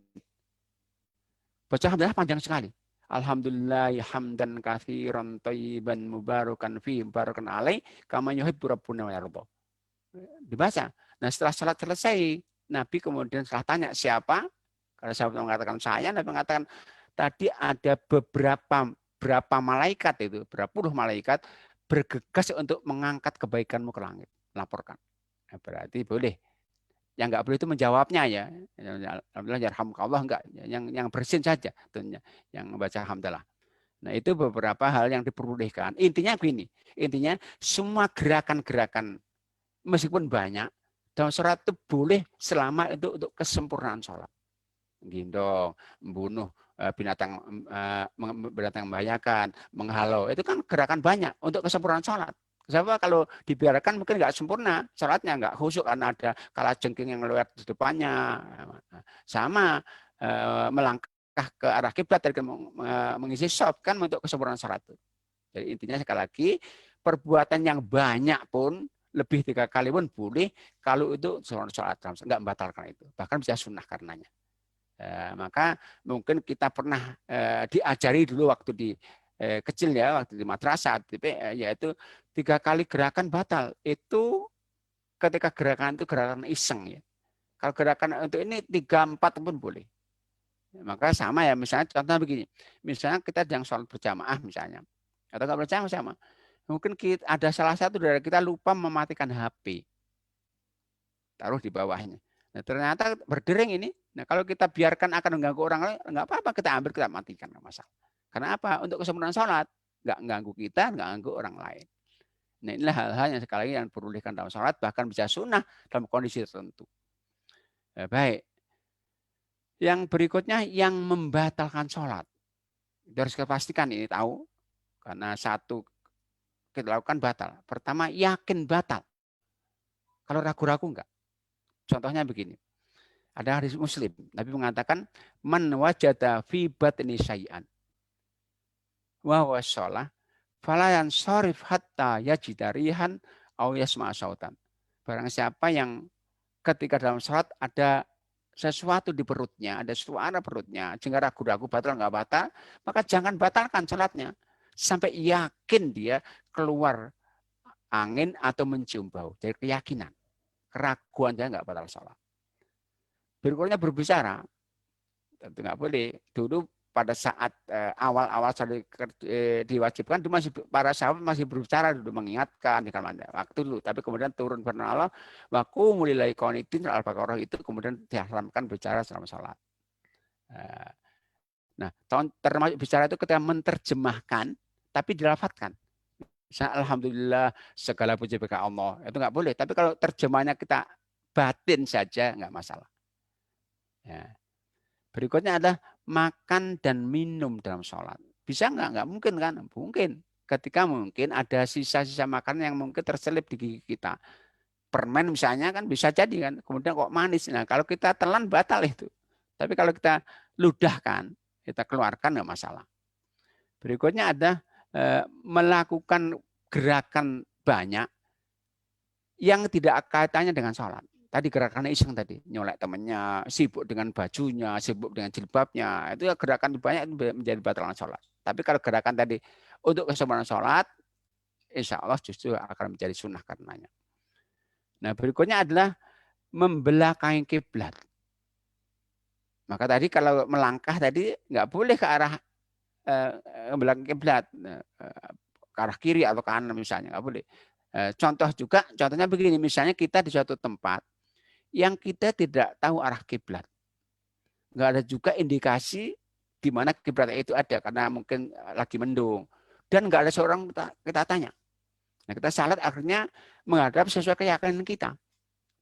Baca hamdalah panjang sekali. Alhamdulillah hamdan katsiran thayyiban mubarakan fi mubarakan alai kama yuhibbu rabbuna wa yarda. Dibaca. Nah, setelah salat selesai, Nabi kemudian setelah tanya siapa? Kalau sahabat mengatakan saya, Nabi mengatakan tadi ada berapa malaikat itu, berapa puluh malaikat bergegas untuk mengangkat kebaikanmu ke langit, laporkan. Nah, berarti boleh. Yang enggak boleh itu menjawabnya ya. Alhamdulillah yarhamukallah enggak, yang bersin saja tentunya, yang membaca hamdalah. Nah, itu beberapa hal yang diperbolehkan. Intinya begini, intinya semua gerakan-gerakan meskipun banyak dalam sholat itu boleh selama itu untuk kesempurnaan sholat. Gendong, membunuh binatang membahayakan, menghalau, itu kan gerakan banyak untuk kesempurnaan sholat. Sebab kalau dibiarkan mungkin nggak sempurna, sholatnya nggak khusyuk karena ada kalajengking yang lewat di depannya. Sama melangkah ke arah kiblat dari mengisi shop kan untuk kesempurnaan sholat itu. Jadi intinya sekali lagi perbuatan yang banyak pun lebih 3 kali pun boleh kalau itu sholat nggak membatalkan itu, bahkan bisa sunnah karenanya. Maka mungkin kita pernah diajari dulu waktu di kecil ya, waktu di madrasah, yaitu 3 kali gerakan batal. Itu ketika gerakan itu gerakan iseng ya. Kalau gerakan untuk ini 3, 4 pun boleh. Maka sama ya, misalnya contohnya begini, misalnya kita yang sholat berjamaah misalnya, atau nggak berjamaah sama, mungkin kita, ada salah satu dari kita lupa mematikan HP, taruh di bawahnya. Nah, ternyata berdering ini. Nah, kalau kita biarkan akan mengganggu orang lain, nggak apa-apa, kita ambil, kita matikan, nggak masalah. Karena apa? Untuk kesempurnaan sholat, nggak ganggu kita, nggak ganggu orang lain. Nah, inilah hal-hal yang sekali lagi yang diperbolehkan dalam sholat, bahkan bisa sunnah dalam kondisi tertentu. Baik. Yang berikutnya yang membatalkan sholat. Harus kita pastikan ini tahu, karena satu kita lakukan batal. Pertama, yakin batal. Kalau ragu-ragu enggak. Contohnya begini. Ada hadis Muslim. Nabi mengatakan, man wajada fi batni syai'an wa huwa shalah fala yansarif hatta yajida rihan aw yasma'a sautan. Barang siapa yang ketika dalam salat ada sesuatu di perutnya, ada suara perutnya, sehingga ragu-ragu batal enggak batal, maka jangan batalkan salatnya sampai yakin dia keluar angin atau mencium bau. Dari keyakinan. Keraguan dia enggak batal salat. Berikutnya berbicara, tentu nggak boleh. Dulu pada saat awal-awal diwajibkan, para sahabat masih berbicara dulu, mengingatkan di waktu dulu. Tapi kemudian turun firman Allah, waku mulai qanitin al-Baqarah, itu kemudian diharamkan bicara selama salat. Nah, termasuk bicara itu ketika menerjemahkan, tapi dilafadzkan. Alhamdulillah segala puji bagi Allah, itu nggak boleh. Tapi kalau terjemahnya kita batin saja nggak masalah. Ya. Berikutnya adalah makan dan minum dalam sholat. Bisa nggak? Nggak mungkin kan? Mungkin. Ketika mungkin ada sisa-sisa makanan yang mungkin terselip di gigi kita. Permen misalnya kan bisa jadi kan. Kemudian kok manis. Nah kalau kita telan batal itu. Tapi kalau kita ludahkan, kita keluarkan nggak masalah. Berikutnya ada melakukan gerakan banyak yang tidak kaitannya dengan sholat. Tadi gerakannya iseng tadi, nyolek temannya, sibuk dengan bajunya, sibuk dengan jilbabnya, itu ya gerakan banyak menjadi batalan sholat. Tapi kalau gerakan tadi untuk kesempurnaan sholat, insya Allah justru akan menjadi sunnah karenanya. Nah berikutnya adalah membelakangi kiblat. Maka tadi kalau melangkah tadi nggak boleh ke arah belakang kiblat, ke arah kiri atau kanan misalnya, nggak boleh. Contohnya begini, misalnya kita di suatu tempat yang kita tidak tahu arah kiblat. Nggak ada juga indikasi di mana kiblat itu ada karena mungkin lagi mendung dan nggak ada seorang kita tanya. Nah, kita salat akhirnya menghadap sesuai keyakinan kita.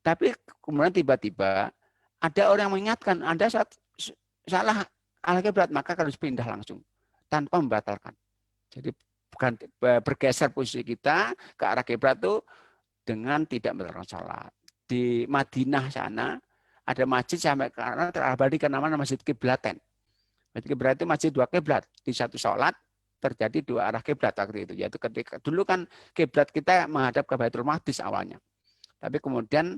Tapi kemudian tiba-tiba ada orang yang mengingatkan Anda salah arah kiblat, maka harus pindah langsung tanpa membatalkan. Jadi bukan bergeser posisi kita ke arah kiblat itu dengan tidak membatalkan salat. Di Madinah sana ada masjid sampai karena terabadikan namanya Masjid Kiblaten. Masjid Kiblat itu masjid dua kiblat. Di satu sholat terjadi dua arah kiblat waktu itu. Yaitu ketika dulu kan kiblat kita menghadap ke Baitul Maqdis awalnya. Tapi kemudian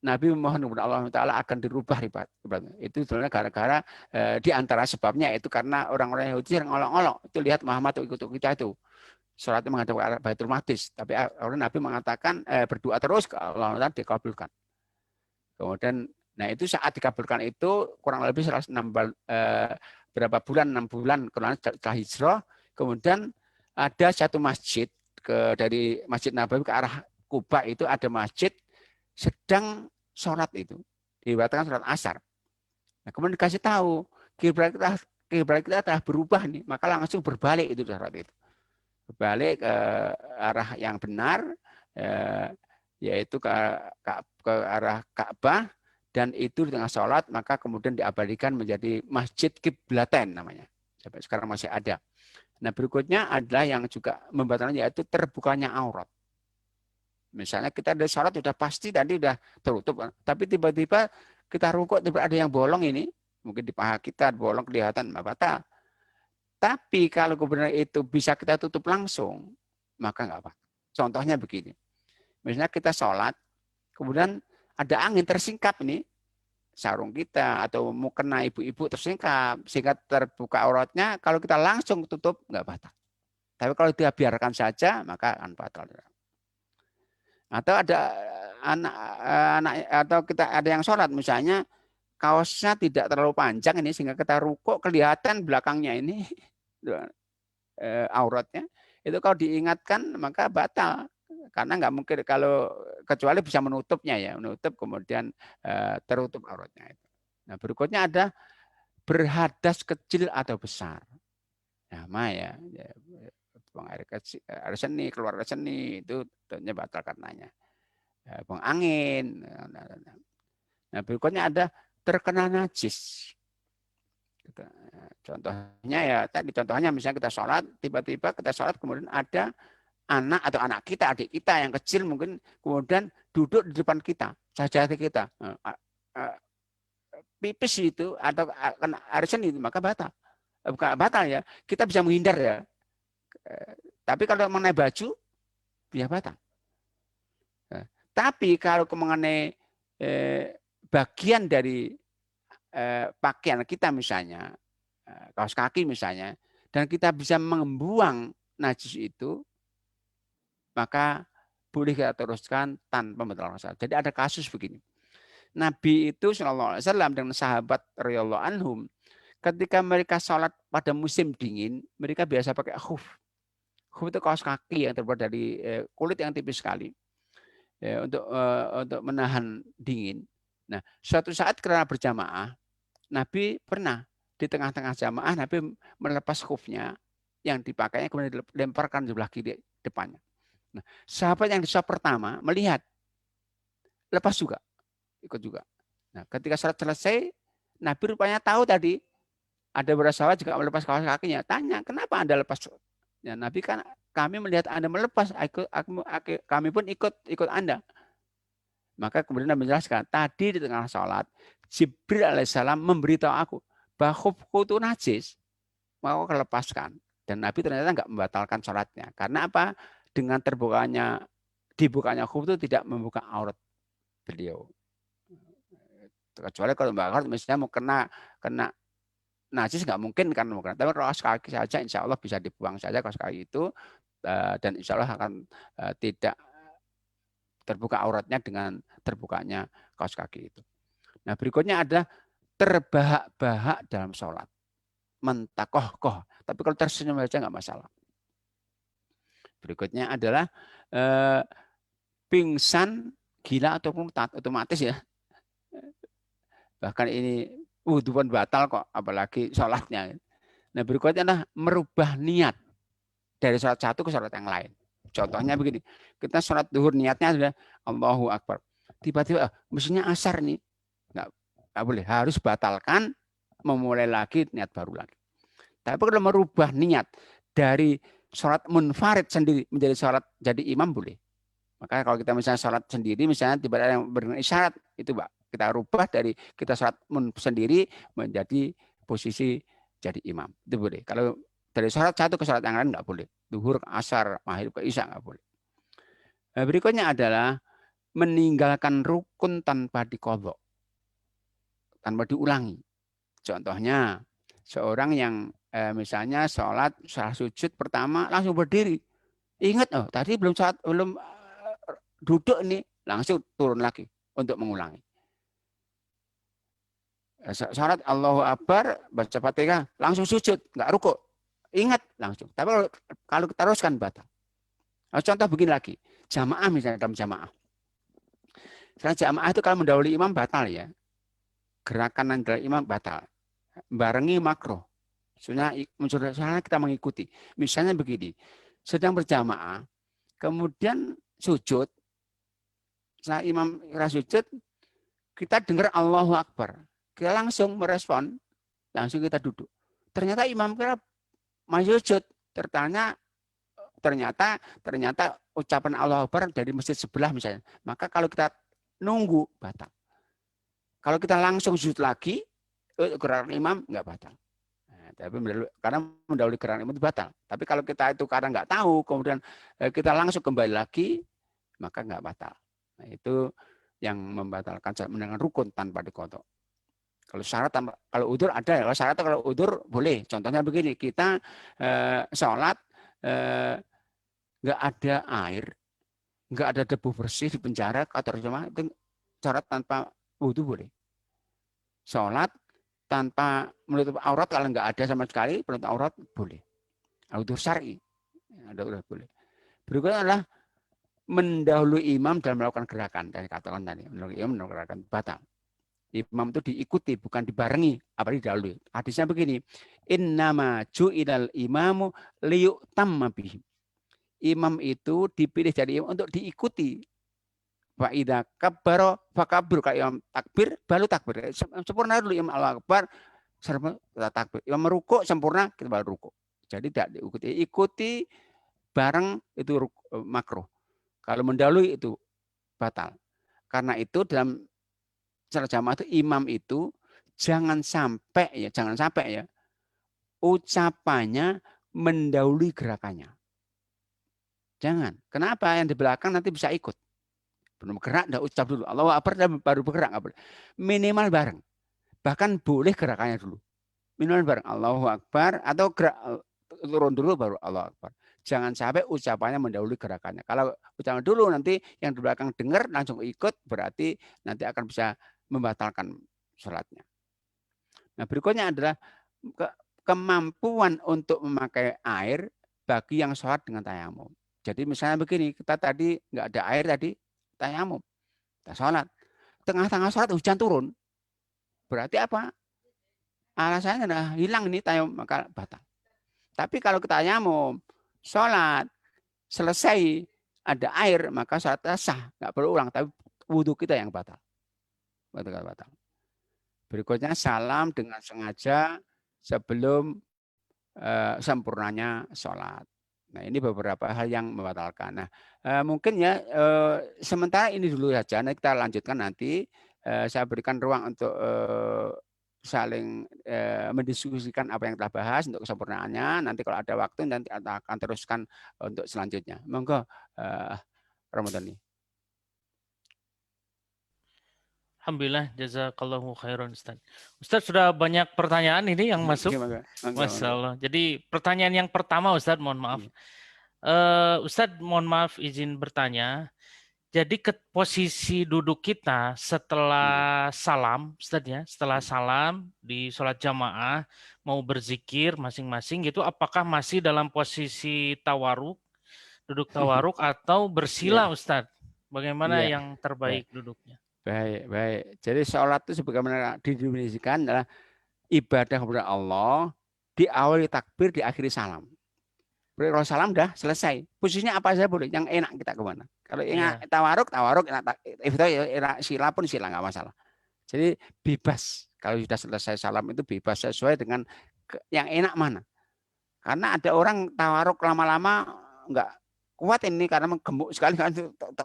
Nabi memohon kepada Allah Taala akan dirubah kiblatnya. Itu sebenarnya gara-gara di antara sebabnya itu karena orang-orang Yahudi yang ngolok-ngolok. Itu lihat Muhammad ikut kita itu. Sholatnya menghadap ke arah Baitul Maqdis. Tapi orang Nabi mengatakan berdoa terus ke Allah Taala dikabulkan. Kemudian, nah itu saat dikabulkan itu kurang lebih berapa bulan, 6 bulan setelah hijrah. Kemudian ada satu masjid dari Masjid Nabawi ke arah Kuba itu ada masjid sedang sholat itu. Dibatalkan sholat asar. Nah, kemudian dikasih tahu kiblat kita telah berubah nih, maka langsung berbalik itu sholat itu. Berbalik ke arah yang benar, yaitu ke arah Ka'bah, dan itu di tengah sholat maka kemudian diabadikan menjadi Masjid Kiblaten namanya. Sampai sekarang masih ada. Nah berikutnya adalah yang juga membatalkan yaitu terbukanya aurat. Misalnya kita dari sholat sudah pasti tadi sudah tertutup, tapi tiba-tiba kita rukuk tiba ada yang bolong ini, mungkin di paha kita bolong kelihatan, batal. Tapi kalau kebenaran itu bisa kita tutup langsung, maka nggak apa. Contohnya begini, misalnya kita sholat, kemudian ada angin tersingkap nih, sarung kita atau mau kena ibu-ibu tersingkap, sehingga terbuka auratnya, kalau kita langsung tutup, nggak batal. Tapi kalau dia biarkan saja, maka akan batal. Atau ada anak atau kita ada yang sholat, misalnya kaosnya tidak terlalu panjang ini, sehingga kita rukuk kelihatan belakangnya ini, auratnya itu kalau diingatkan maka batal karena nggak mungkin kalau kecuali bisa menutupnya ya, menutup kemudian tertutup auratnya itu. Nah berikutnya ada berhadas kecil atau besar. Nama ya, buang air seni, keluar air seni itu tentunya batal karenanya. Buang angin. Nah berikutnya ada terkena najis. Contohnya ya tadi contohnya misalnya kita sholat, tiba-tiba kita sholat kemudian ada anak atau anak kita, adik kita yang kecil mungkin kemudian duduk di depan kita, sajadah kita, pipis itu atau kena air seni itu maka batal. Bukan batal ya, kita bisa menghindar ya. Tapi kalau mengenai baju, ya batal. Tapi kalau mengenai bagian dari pakaian kita misalnya, kaos kaki misalnya, dan kita bisa membuang najis itu, maka boleh kita teruskan tanpa membatalkan salat. Jadi ada kasus begini. Nabi itu Shallallahu Alaihi Wasallam dengan sahabat radhiyallahu anhum, ketika mereka sholat pada musim dingin, mereka biasa pakai khuf. Khuf itu kaos kaki yang terbuat dari kulit yang tipis sekali untuk menahan dingin. Nah, suatu saat karena berjamaah, Nabi pernah di tengah-tengah jamaah Nabi melepas khufnya yang dipakainya kemudian dilemparkan di sebelah kiri depannya. Nah, sahabat yang di saf pertama melihat lepas juga. ikut juga. Nah, ketika sholat selesai, Nabi rupanya tahu tadi ada beberapa sahabat juga melepas kaos kakinya. Tanya, kenapa Anda lepas? Ya, Nabi kan kami melihat Anda melepas, kami pun ikut Anda. Maka kemudian Nabi menjelaskan, tadi di tengah sholat, Jibril alaihissalam memberitahu aku bahwa khufku itu najis, mau aku lepaskan. Dan Nabi ternyata nggak membatalkan sholatnya. Karena apa? Dengan dibukanya khuf itu tidak membuka aurat beliau. Kecuali kalau mbak aurat misalnya mau kena najis nggak mungkin kan, tapi kaos kaki saja insya Allah bisa dibuang saja kaos kaki itu, dan insya Allah akan tidak terbuka auratnya dengan terbukanya kaos kaki itu. Nah, berikutnya adalah terbahak-bahak dalam sholat, mentakoh-koh, tapi kalau tersenyum saja nggak masalah. Berikutnya adalah pingsan, gila ataupun otomatis ya. Bahkan ini wudhu pun batal kok, apalagi sholatnya. Nah, berikutnya adalah merubah niat dari sholat satu ke sholat yang lain. Contohnya begini, kita sholat duhur niatnya adalah Allahu Akbar. Tiba-tiba mestinya asar nih, nggak boleh, harus batalkan, memulai lagi niat baru lagi. Tapi kalau merubah niat dari sholat munfarid sendiri menjadi sholat jadi imam boleh. Maka kalau kita misalnya sholat sendiri, misalnya tiba-tiba yang berisyarat itu, Pak, kita rubah dari kita sholat sendiri menjadi posisi jadi imam, itu boleh. Kalau dari sholat satu ke sholat yang lain nggak boleh. Duhur, asar, maghrib ke isya nggak boleh. Nah, berikutnya adalah meninggalkan rukun tanpa diqadha, tanpa diulangi. Contohnya seorang yang misalnya sholat sujud pertama langsung berdiri. Ingat, oh tadi belum duduk nih, langsung turun lagi untuk mengulangi. Sholat Allahu Akbar, baca Fatihah, langsung sujud, nggak rukuk. Ingat langsung. Tapi kalau kita teruskan batal. Contoh begini lagi, jamaah misalnya dalam jamaah. Setelah jamaah itu kalau mendahului imam batal ya. Gerakan dari imam batal. Barengi makruh. Soalnya kita mengikuti. Misalnya begini, sedang berjamaah, kemudian sujud, setelah imam sujud, kita dengar Allahu Akbar. Kita langsung merespon, langsung kita duduk. Ternyata imam kita masih sujud. Ternyata ucapan Allahu Akbar dari masjid sebelah misalnya. Maka kalau kita nunggu, batal. Kalau kita langsung sujud lagi, gerakan imam nggak batal. Nah, tapi karena mendahului gerakan imam itu batal. Tapi kalau kita itu karena nggak tahu, kemudian kita langsung kembali lagi, maka nggak batal. Nah, itu yang membatalkan mendengar rukun tanpa diqadha. Kalau syarat, kalau udzur ada ya. Kalau syarat kalau udzur boleh. Contohnya begini, kita sholat nggak ada air, nggak ada debu bersih di penjara atau rumah, itu syarat tanpa wudhu boleh. Sholat tanpa menutup aurat kalau nggak ada sama sekali penutup aurat boleh. Udzur syar'i ada udah boleh. Berikutnya adalah mendahului imam dalam melakukan gerakan. Dan katakan tadi mendahului imam melakukan gerakan batal. Imam itu diikuti bukan dibarengi, apalagi didahului. Hadisnya begini, innama ju'ilal imamu liyu'tamma bihi. Imam itu dipilih jadi imam untuk diikuti. Fa idza kabbara fakabbir, kalau imam takbir baru takbir. Sempurna dulu imam Allahu Akbar, kita takbir. Imam merukuk sempurna, kita baru rukuk. Jadi tidak diikuti. Ikuti bareng itu makruh. Kalau mendahului itu batal. Karena itu dalam salat jamaah itu imam itu jangan sampai ya ucapannya mendahului gerakannya. Jangan. Kenapa? Yang di belakang nanti bisa ikut. Belum gerak, dah ucap dulu. Allahu Akbar baru bergerak. Nggak boleh. Minimal bareng. Bahkan boleh gerakannya dulu. Minimal bareng. Allahu Akbar atau gerak turun dulu baru Allahu Akbar. Jangan sampai ucapannya mendahului gerakannya. Kalau ucapan dulu nanti yang di belakang dengar langsung ikut, berarti nanti akan bisa membatalkan sholatnya. Nah, berikutnya adalah kemampuan untuk memakai air bagi yang sholat dengan tayamum. Jadi misalnya begini, kita tadi nggak ada air tadi, tayamum, kita sholat. Tengah-tengah sholat hujan turun. Berarti apa? Alasannya adalah hilang ini tayamum, maka batal. Tapi kalau kita tayamum, sholat, selesai, ada air, maka sholatnya sah. Nggak perlu ulang, tapi wudhu kita yang batal. batal. Berikutnya salam dengan sengaja sebelum sempurnanya sholat. Nah, ini beberapa hal yang membatalkan. Nah, mungkin ya sementara ini dulu saja. Nanti kita lanjutkan nanti. Saya berikan ruang untuk saling mendiskusikan apa yang telah bahas untuk kesempurnaannya. Nanti kalau ada waktu nanti akan teruskan untuk selanjutnya. Monggo, Ramadhani. Alhamdulillah, jazakallahu khairan Ustaz. Ustaz sudah banyak pertanyaan ini yang masuk. Masya Allah. Jadi pertanyaan yang pertama Ustaz, mohon maaf. Ustaz, mohon maaf izin bertanya. Jadi posisi duduk kita setelah salam, Ustaz ya, setelah salam di sholat jamaah, mau berzikir masing-masing gitu, apakah masih dalam posisi tawaruk, duduk tawaruk atau bersila Ustaz? Bagaimana yang terbaik duduknya? Baik. Jadi sholat itu sebagaimana didefinisikan adalah ibadah kepada Allah, diawali takbir, diakhiri salam. Kalau salam dah selesai. Posisinya apa saja boleh, yang enak kita kemana. Kalau enak tawaruk, enak sila pun sila, nggak masalah. Jadi bebas. Kalau sudah selesai salam itu bebas sesuai dengan yang enak mana. Karena ada orang tawaruk lama-lama nggak kuat ini karena gemuk sekali kan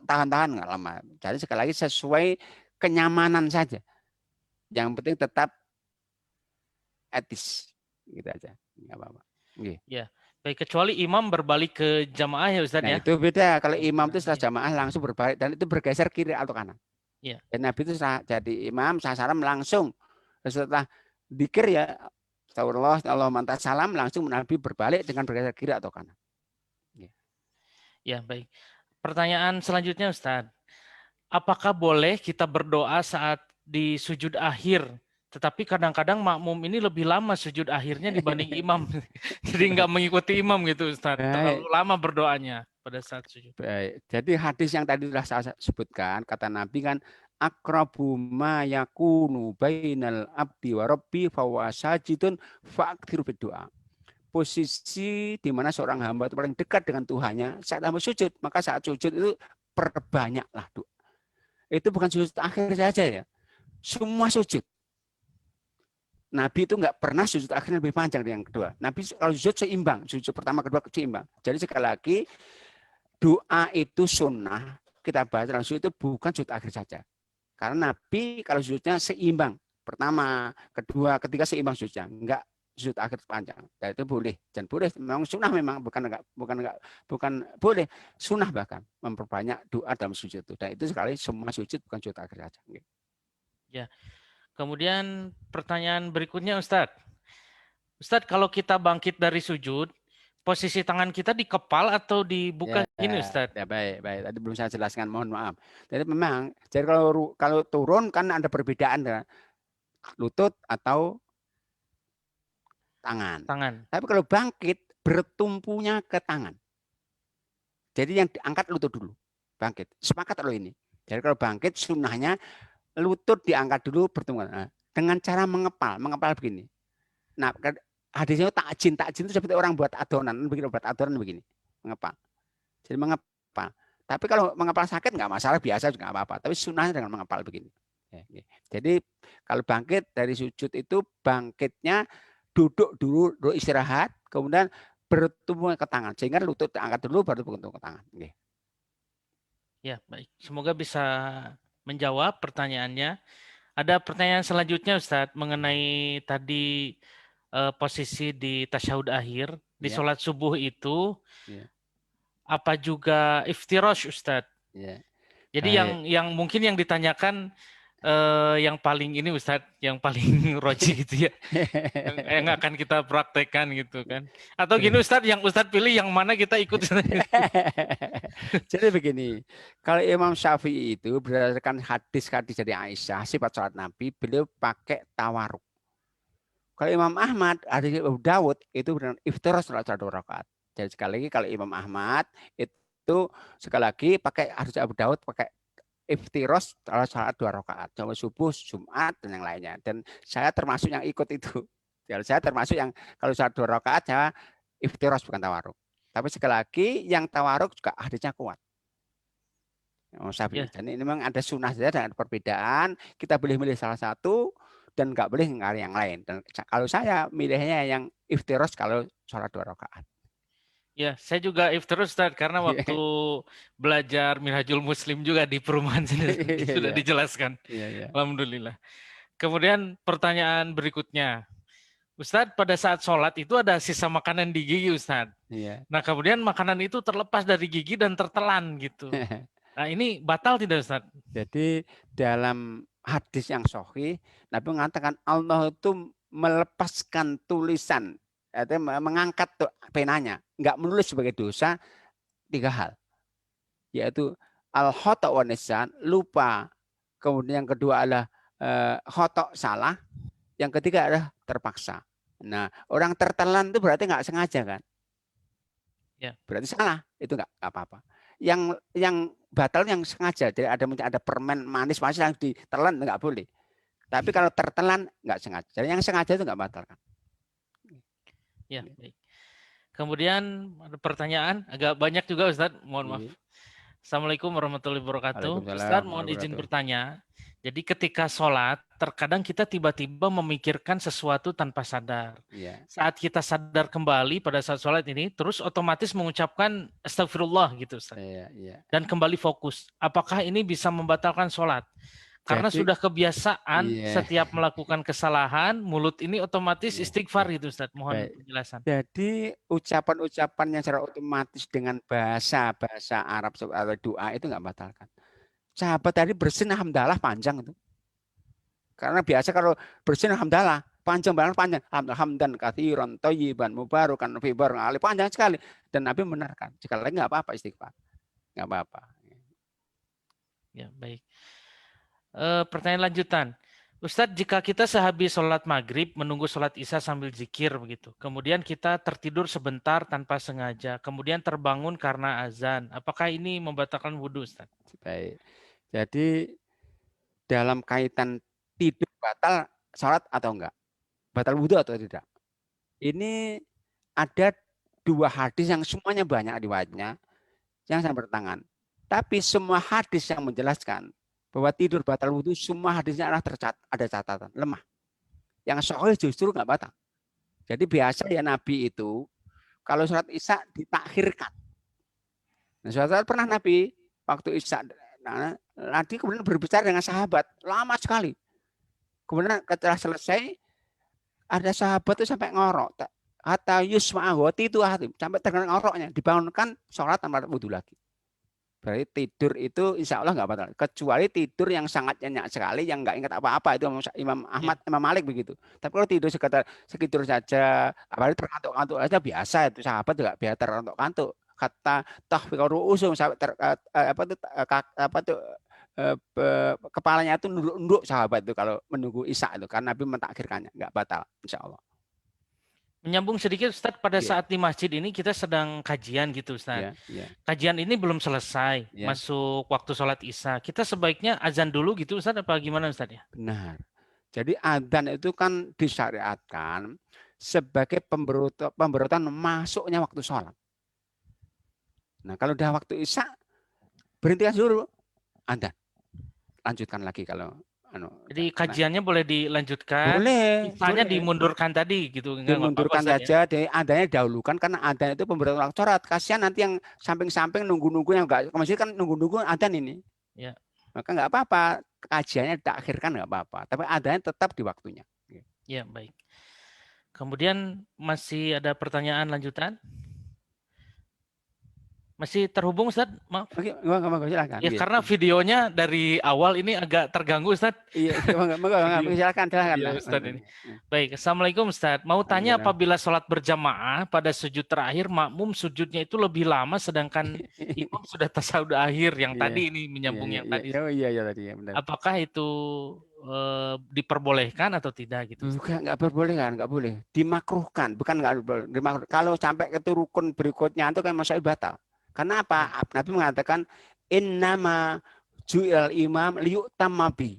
tahan-tahan nggak lama. Jadi sekali lagi sesuai kenyamanan saja. Yang penting tetap etis gitu aja, nggak apa-apa. Ya, baik, kecuali imam berbalik ke jamaah ya Ustaz ya. Itu beda. Kalau imam itu setelah jamaah langsung berbalik dan itu bergeser kiri atau kanan. Ya. Dan Nabi itu jadi imam salam langsung setelah dzikir ya astagfirullah Allah mantap salam langsung Nabi berbalik dengan bergeser kiri atau kanan. Ya, baik. Pertanyaan selanjutnya Ustaz. Apakah boleh kita berdoa saat di sujud akhir? Tetapi kadang-kadang makmum ini lebih lama sujud akhirnya dibanding imam. Jadi nggak mengikuti imam gitu Ustaz. Terlalu lama berdoanya pada saat sujud. Baik. Jadi hadis yang tadi sudah saya sebutkan, kata Nabi kan, akrabu ma yakunu bainal abdi wa rabbi fa huwa sajidun fa'akthir berdoa. Posisi di mana seorang hamba itu paling dekat dengan Tuhannya saat hamba sujud, maka saat sujud itu perbanyaklah doa. Itu bukan sujud akhir saja ya, semua sujud. Nabi itu nggak pernah sujud akhirnya lebih panjang dari yang kedua. Nabi kalau sujud seimbang, sujud pertama kedua seimbang. Jadi sekali lagi doa itu sunnah kita bahas dalam sujud itu bukan sujud akhir saja. Karena Nabi kalau sujudnya seimbang, pertama, kedua, ketiga seimbang sujudnya, enggak sujud akhir panjang. Dan itu boleh dan boleh memang sunnah memang bukan boleh sunnah bahkan memperbanyak doa dalam sujud itu. Dan itu sekali semua sujud bukan sujud akhir saja. Ya. Kemudian pertanyaan berikutnya Ustadz. Ustadz, kalau kita bangkit dari sujud, posisi tangan kita di kepal atau dibuka gini Ustadz? Ya baik. Tadi belum saya jelaskan, mohon maaf. Jadi memang, jadi kalau turun kan ada perbedaan ya. Lutut atau tangan. Tapi kalau bangkit bertumpunya ke tangan. Jadi yang diangkat lutut dulu. Bangkit. Sepakat loh ini. Jadi kalau bangkit sunnahnya lutut diangkat dulu bertumpu. Nah, dengan cara mengepal begini. Nah, hadisnya takjin itu seperti orang buat adonan begini, mengepal. Jadi mengepal. Tapi kalau mengepal sakit nggak masalah, biasa juga nggak apa-apa. Tapi sunnahnya dengan mengepal begini. Jadi kalau bangkit dari sujud itu bangkitnya duduk dulu istirahat, kemudian bertumpu ke tangan sehingga lutut angkat dulu baru bertumpu ke tangan. Ya baik, semoga bisa menjawab pertanyaannya. Ada pertanyaan selanjutnya Ustadz mengenai tadi posisi di tasyahud akhir di sholat subuh itu apa juga iftirash Ustadz? Jadi yang mungkin yang ditanyakan yang paling ini Ustadz, yang paling roji gitu ya, yang akan kita praktekkan gitu kan? Atau gini Ustadz, yang Ustadz pilih yang mana kita ikut? Jadi begini, kalau Imam Syafi'i itu berdasarkan hadis dari Aisyah, sifat sholat Nabi, beliau pakai tawaruk. Kalau Imam Ahmad, hadis Abu Dawud itu benar iftiras sholat 2 rakaat. Jadi sekali lagi kalau Imam Ahmad itu sekali lagi pakai hadis Abu Dawud pakai iftiros salat 2 rakaat, jam subuh, Jumat dan yang lainnya. Dan saya termasuk yang ikut itu. Jadi saya termasuk yang kalau salat 2 rakaat saya iftiros bukan tawaruk. Tapi sekali lagi yang tawaruk juga hadisnya kuat. Syafi'i. Dan ini memang ada sunnah saja dengan perbedaan. Kita boleh milih salah satu dan nggak boleh ngari yang lain. Dan kalau saya milihnya yang iftiros kalau sholat 2 rakaat. Ya, saya juga iftarus Ustaz karena waktu belajar Minhajul Muslim juga di perumahan sini sudah dijelaskan. Alhamdulillah. Kemudian pertanyaan berikutnya. Ustadz, pada saat sholat itu ada sisa makanan di gigi, Ustadz. Nah, kemudian makanan itu terlepas dari gigi dan tertelan gitu. Nah, ini batal tidak, Ustadz? Jadi dalam hadis yang sahih, Nabi mengatakan Allah itu melepaskan tulisan, artinya mengangkat penanya, nggak menulis sebagai dosa 3 hal, yaitu al-khata' wa nisyan, lupa. Kemudian yang kedua adalah khata' salah, yang ketiga adalah terpaksa. Nah, orang tertelan itu berarti nggak sengaja kan? Ya. Berarti salah, itu nggak apa-apa. Yang batal yang sengaja, jadi ada permen manis yang ditelan nggak boleh. Tapi kalau tertelan nggak sengaja. Jadi yang sengaja itu nggak batal kan? Ya, baik. Kemudian ada pertanyaan agak banyak juga Ustaz, mohon maaf. Assalamualaikum warahmatullahi wabarakatuh. Ustaz, mohon izin bertanya. Jadi ketika sholat, terkadang kita tiba-tiba memikirkan sesuatu tanpa sadar. Saat kita sadar kembali pada saat sholat ini, terus otomatis mengucapkan astagfirullah gitu, Ustaz. Dan kembali fokus. Apakah ini bisa membatalkan sholat? Karena sudah kebiasaan setiap melakukan kesalahan, mulut ini otomatis istighfar gitu, Ustaz. Mohon penjelasan. Jadi ucapan-ucapan yang secara otomatis dengan bahasa Arab atau doa itu nggak batalkan. Sahabat tadi bersin alhamdulillah panjang itu. Karena biasa kalau bersin alhamdulillah panjang. Hamdan katsiran thayyiban mubarakan fi barakaih, panjang sekali. Dan Nabi benarkan. Sekali lagi nggak apa-apa istighfar. Nggak apa-apa. Ya, baik. Pertanyaan lanjutan. Ustadz, jika kita sehabis sholat maghrib menunggu sholat isya sambil zikir begitu, kemudian kita tertidur sebentar tanpa sengaja, kemudian terbangun karena azan, apakah ini membatalkan wudhu, Ustadz? Baik. Jadi dalam kaitan tidur batal sholat atau enggak, batal wudhu atau tidak, ini ada 2 hadis yang semuanya banyak riwayatnya yang saya bertangan. Tapi semua hadis yang menjelaskan bahwa tidur batal wudhu, semua hadisnya adalah ada catatan lemah. Yang sahih justru nggak batal. Jadi biasa ya Nabi itu kalau sholat isya ditakhirkan. Nah, suatu pernah Nabi waktu isya, Nabi kemudian berbicara dengan sahabat lama sekali. Kemudian setelah selesai ada sahabat itu sampai ngorok. Hatta yusma'ahwati itu sampai terdengar ngoroknya, dibangunkan sholat tanpa wudhu lagi. Berarti tidur itu insya Allah nggak batal. Kecuali tidur yang sangat nyenyak sekali, yang nggak ingat apa-apa, itu Imam Ahmad, Imam Malik begitu. Tapi kalau tidur sekitar saja, apalagi terkantuk-kantuk aja biasa, itu sahabat juga biasa terkantuk-kantuk. Kata tahfiqur usum sampai kepalanya itu nunduk sahabat itu kalau menunggu isya itu, karena Nabi mentakhirkannya, nggak batal insya Allah. Menyambung sedikit Ustadz, pada saat di masjid ini kita sedang kajian gitu Ustadz. Kajian ini belum selesai, masuk waktu sholat isya. Kita sebaiknya azan dulu gitu Ustadz, apa gimana Ustadz ya? Benar. Jadi azan itu kan disyariatkan sebagai pemberotan masuknya waktu sholat. Nah kalau udah waktu isya, berhentikan dulu azan. Lanjutkan lagi kalau jadi kajiannya boleh dilanjutkan, boleh, misalnya dimundurkan tadi gitu. Dimundurkan saja, adanya dahulukan karena adzan itu pemberotan waktu sholat. Kasihan nanti yang samping-samping nunggu-nunggu yang enggak ke masjid kan nunggu-nunggu adzan ini. Ya. Maka enggak apa-apa, kajiannya diakhirkan enggak apa-apa, tapi adzannya tetap di waktunya. Ya, baik. Kemudian masih ada pertanyaan lanjutan? Masih terhubung Ustadz? Maaf. Oke, silakan. Ya, karena videonya dari awal ini agak terganggu Ustadz. Iya, silakan. Ya, Ustadz ini. Baik, Assalamualaikum Ustadz. Mau tanya, apabila sholat berjamaah pada sujud terakhir, makmum sujudnya itu lebih lama sedangkan imam sudah tasyahud akhir yang tadi ini menyambung yang tadi. Iya tadi ya, benar. Apakah itu diperbolehkan atau tidak gitu? Bukan, nggak perbolehkan, nggak boleh. Dimakruhkan, bukan nggak boleh. Kalau sampai ke rukun berikutnya itu kan masalah batal. Karena apa? Nabi mengatakan innama ju'il imam liyutamma bi.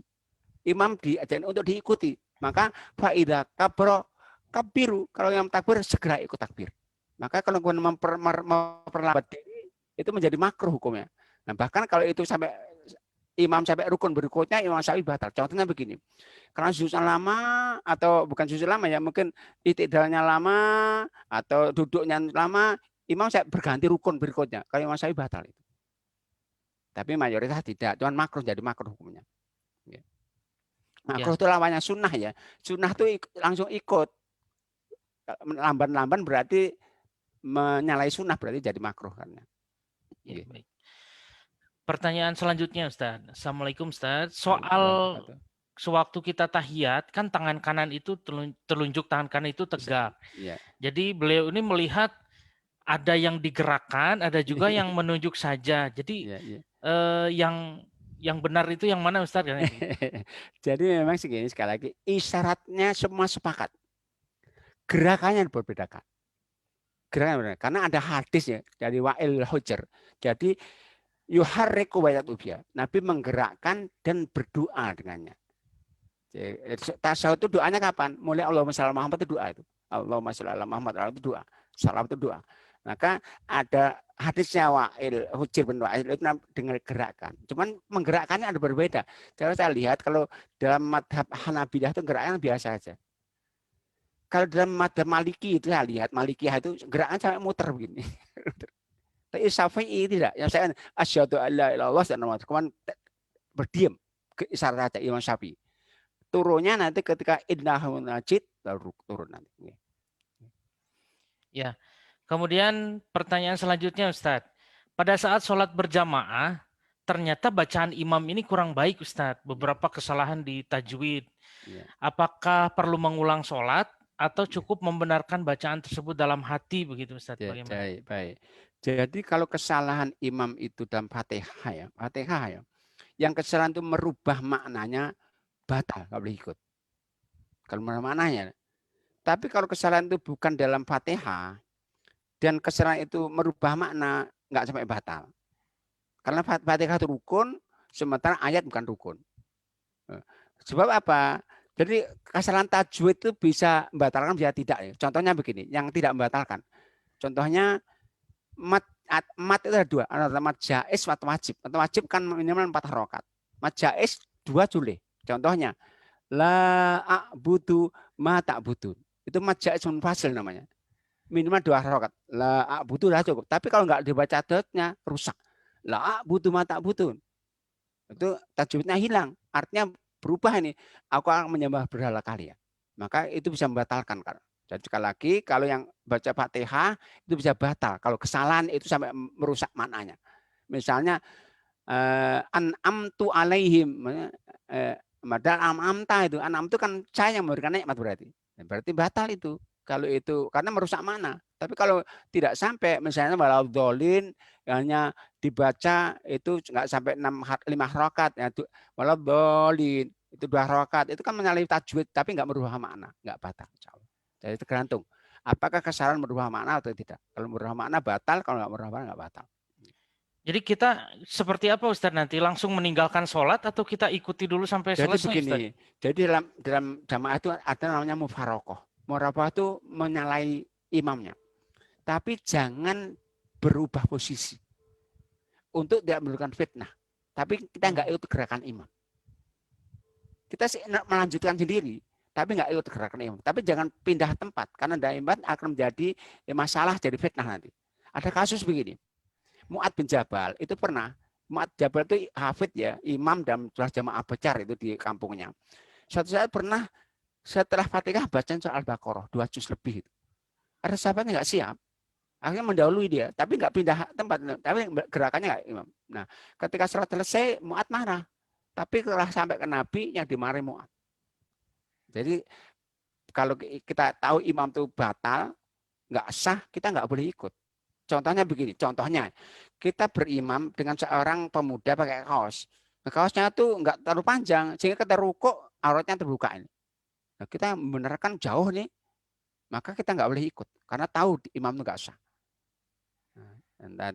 Imam diajarkan untuk diikuti. Maka faida kabro kabiru, kalau yang takbir segera ikut takbir. Maka kalau memperlambat diri itu menjadi makruh hukumnya. Nah, bahkan kalau itu sampai imam sampai rukun berikutnya, Imam Syafi'i batal. Contohnya begini, karena sujudnya lama atau bukan sujud lama ya, mungkin i'tidalnya lama atau duduknya lama, imam saya berganti rukun berikutnya. Kalau Imam Syafi'i batal itu. Tapi mayoritas tidak, cuman makruh, jadi makruh hukumnya. Makruh itu lawannya sunnah ya. Sunnah itu langsung ikut. Lamban-lamban berarti menyalahi sunnah, berarti jadi makruh kan. Ya, baik. Pertanyaan selanjutnya Ustaz. Assalamualaikum Ustaz. Soal sewaktu kita tahiyat, kan tangan kanan itu telunjuk tangan kanan itu tegak. Ya. Jadi beliau ini melihat ada yang digerakkan, ada juga yang menunjuk saja. Jadi yang benar itu yang mana Ustaz? Jadi memang segini, sekali lagi isyaratnya semua sepakat. Gerakannya diperbedakan. Gerakannya karena ada hadis ya dari Wa'il Hujr. Jadi yuharriku wa yatubya. Nabi menggerakkan dan berdoa dengannya. Tasawuf itu doanya kapan? Mulai Allahumma shalli ala Muhammad itu doa itu. Allahumma shalli ala Muhammad itu doa. Salam itu doa. Maka ada hadisnya Wa'il Hujr bin Wa'il itu dengan gerakan. Cuman menggerakkannya ada berbeda. Jadi saya lihat kalau dalam madhab Hanabilah itu gerakan biasa saja. Kalau dalam madhab Maliki itu saya lihat Malikiyah itu gerakan sampai muter begini. Tapi Syafi'i tidak. Yang saya asyhadu alla ilaha illallah dan kemudian berdiam ke isyarat saja Imam Syafi'i. Turunnya nanti ketika innahu najid baru turun nanti. Ya. Kemudian pertanyaan selanjutnya Ustadz. Pada saat sholat berjamaah, ternyata bacaan imam ini kurang baik Ustadz. Beberapa kesalahan di tajwid. Apakah perlu mengulang sholat atau cukup membenarkan bacaan tersebut dalam hati begitu Ustadz? Bagaimana? Baik. Jadi kalau kesalahan imam itu dalam Fatihah ya, yang kesalahan itu merubah maknanya batal, nggak boleh ikut. Kalau merubah maknanya. Tapi kalau kesalahan itu bukan dalam Fatihah dan kesalahan itu merubah makna, nggak sampai batal. Karena Fatihah itu rukun, sementara ayat bukan rukun. Sebab apa? Jadi kesalahan tajwid itu bisa membatalkan, bisa tidak. Contohnya begini, yang tidak membatalkan. Contohnya mat itu ada dua, ada mat jaiz, mat wajib. Mat wajib kan minimal 4 harokat. Mat jaiz 2 julih. Contohnya la a'budu ma ta'budun. Itu mat jaiz munfasil namanya. Minimal 2 harokat. La a'budu lah cukup. Tapi kalau nggak dibaca dotnya rusak. La a'budu ma ta'budun. Itu tajwidnya hilang. Artinya berubah ini. Aku akan menyembah berhala kalian. Maka itu bisa membatalkan kan. Dan sekali lagi kalau yang baca Fatihah itu bisa batal. Kalau kesalahan itu sampai merusak maknanya. Misalnya an'amtu alaihim. Padahal amta itu. An'am itu kan saya yang memberikan nikmat berarti. Berarti batal itu. Kalau itu karena merusak makna. Tapi kalau tidak sampai misalnya waladhdallin hanya dibaca itu nggak sampai 5 rakaat ya waladhdallin itu 2 rakaat itu kan menyalahi tajwid tapi nggak merubah makna, nggak batal insyaallah. Jadi tergantung apakah kesalahan merubah makna atau tidak. Kalau merubah makna batal, kalau nggak merubah makna nggak batal. Jadi kita seperti apa Ustaz nanti? Langsung meninggalkan sholat atau kita ikuti dulu sampai selesai? Jadi begini, Ustaz? Jadi dalam jamaah itu ada namanya mufarokoh. Mufarokoh itu menyalahi imamnya. Tapi jangan berubah posisi. Untuk tidak melakukan fitnah. Tapi kita nggak ikut gerakan imam. Kita melanjutkan sendiri. Tapi nggak ikut gerakan imam. Tapi jangan pindah tempat. Karena imam akan menjadi masalah, jadi fitnah nanti. Ada kasus begini. Mu'ad bin Jabal itu pernah. Mu'ad Jabal itu hafid ya. Imam dan jamaah besar itu di kampungnya. Suatu saat pernah setelah Fatihah baca soal Baqarah 2 juz lebih. Ada sahabatnya nggak siap. Akhirnya mendahului dia. Tapi nggak pindah tempat. Tapi gerakannya nggak imam. Nah ketika sholat selesai Mu'ad marah. Tapi setelah sampai ke Nabi yang dimarahi Mu'ad. Jadi kalau kita tahu imam itu batal, nggak sah, kita nggak boleh ikut. Contohnya begini, contohnya kita berimam dengan seorang pemuda pakai kaos. Nah, kaosnya tuh nggak terlalu panjang, sehingga kita rukuk auratnya terbuka ini. Nah, kita membenarkan jauh nih, maka kita nggak boleh ikut karena tahu imam itu nggak sah. Nah,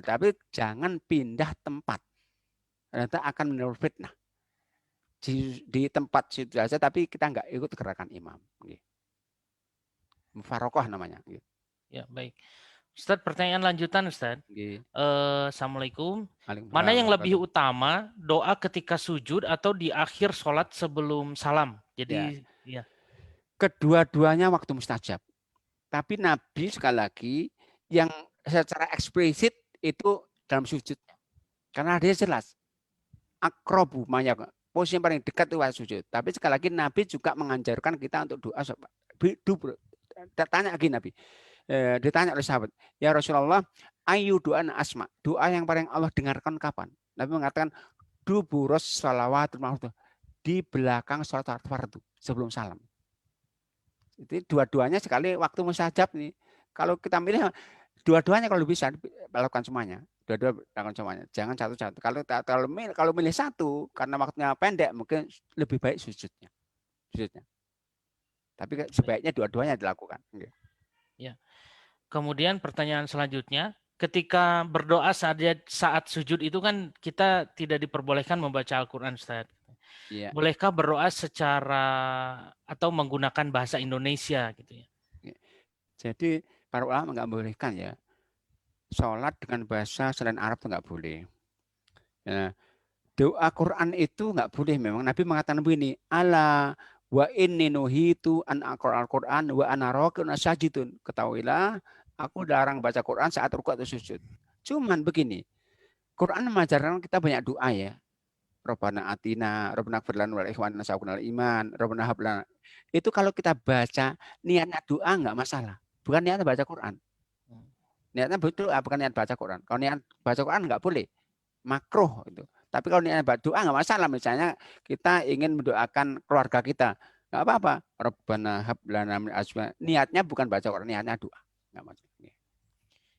tapi jangan pindah tempat, nanti akan menimbulkan fitnah. Di tempat situ saja, tapi kita nggak ikut gerakan imam. Mufarokoh namanya. Ya baik. Ustadz, pertanyaan lanjutan Ustadz. Nggih. Assalamualaikum. Waalaikumsalam Mana yang lebih warahmatullahi utama, doa ketika sujud atau di akhir sholat sebelum salam? Ya. Jadi ya. Kedua-duanya waktu mustajab. Tapi Nabi sekali lagi yang secara eksplisit itu dalam sujudnya. Karena dia jelas. Akrobu mayak. Posisi yang paling dekat itu sujud. Tapi sekali lagi Nabi juga mengajarkan kita untuk doa. Tanya lagi Nabi. Ditanya oleh sahabat, ya Rasulullah, ayu doa asma, doa yang paling Allah dengarkan kapan? Nabi mengatakan duburos sholawat di belakang sholat fardu sebelum salam. Itu dua-duanya sekali waktu mustajab nih. Kalau kita milih dua-duanya kalau bisa lakukan semuanya. Dua-dua lakukan semuanya. Jangan satu-satu. Kalau milih satu karena waktunya pendek mungkin lebih baik sujudnya. Tapi sebaiknya dua-duanya dilakukan. Ya. Kemudian pertanyaan selanjutnya, ketika berdoa saat sujud itu kan kita tidak diperbolehkan membaca Al-Quran, Ustaz. Ya. Bolehkah berdoa secara atau menggunakan bahasa Indonesia gitu ya? Jadi para ulama nggak bolehkan ya. Sholat dengan bahasa selain Arab itu nggak boleh. Ya. Doa Quran itu nggak boleh memang. Nabi mengatakan begini, ala wa inni nuhitu an al-Quran wa ana raki'un sajidun. Ketahuilah, aku larang baca Quran saat rukuk atau sujud. Cuman begini, Quran mengajarkan kita banyak doa ya. Rabbana atina, Rabbana ighfir lana wa li ikhwanina sabaquna iman, Rabbana hab lana. Itu kalau kita baca niatnya doa nggak masalah. Bukan niatnya baca Quran. Niatnya betul, bukan niat baca Quran. Kalau niat baca Quran nggak boleh. Makruh itu. Tapi kalau niatnya doa nggak masalah. Misalnya kita ingin mendoakan keluarga kita. Nggak apa-apa. Rabbana hab lana min azwajina. Niatnya bukan baca Quran, niatnya doa. Nggak masalah.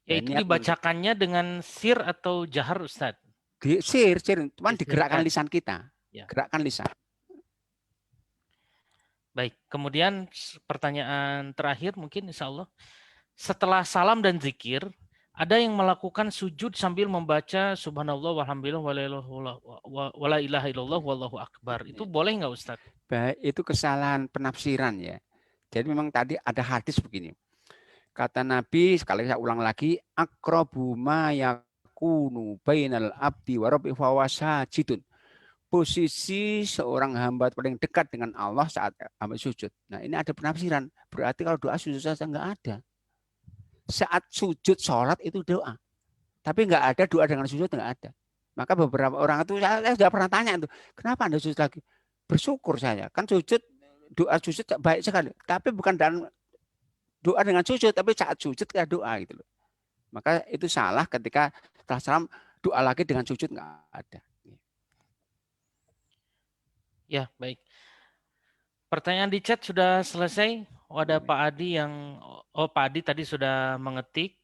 Ya, itu dibacakannya dengan sir atau jahar, Ustaz? Sir, cuman digerakkan lisan kita. Ya. Gerakkan lisan. Baik, kemudian pertanyaan terakhir mungkin insya Allah. Setelah salam dan zikir, ada yang melakukan sujud sambil membaca subhanallah walhamdulillah wala ilaha illallah wallahu akbar. Itu boleh nggak Ustaz? Baik, itu kesalahan penafsiran ya. Jadi memang tadi ada hadis begini. Kata Nabi, sekali saya ulang lagi, aqrabu ma yakunu bainal abdi wa rabbi fa sajidun. Posisi seorang hamba paling dekat dengan Allah saat hamba sujud. Nah, ini ada penafsiran. Berarti kalau doa sujud saja enggak ada. Saat sujud sholat itu doa. Tapi enggak ada doa dengan sujud, enggak ada. Maka beberapa orang itu, saya sudah pernah tanya itu, kenapa Anda sujud lagi? Bersyukur saya. Kan sujud, doa sujud baik sekali. Tapi bukan dalam doa dengan sujud, tapi saat sujud kita doa gitu loh. Maka itu salah ketika setelah salam doa lagi dengan sujud enggak ada. Ya, baik. Pertanyaan di chat sudah selesai. Oh, ada Pak Adi Pak Adi tadi sudah mengetik.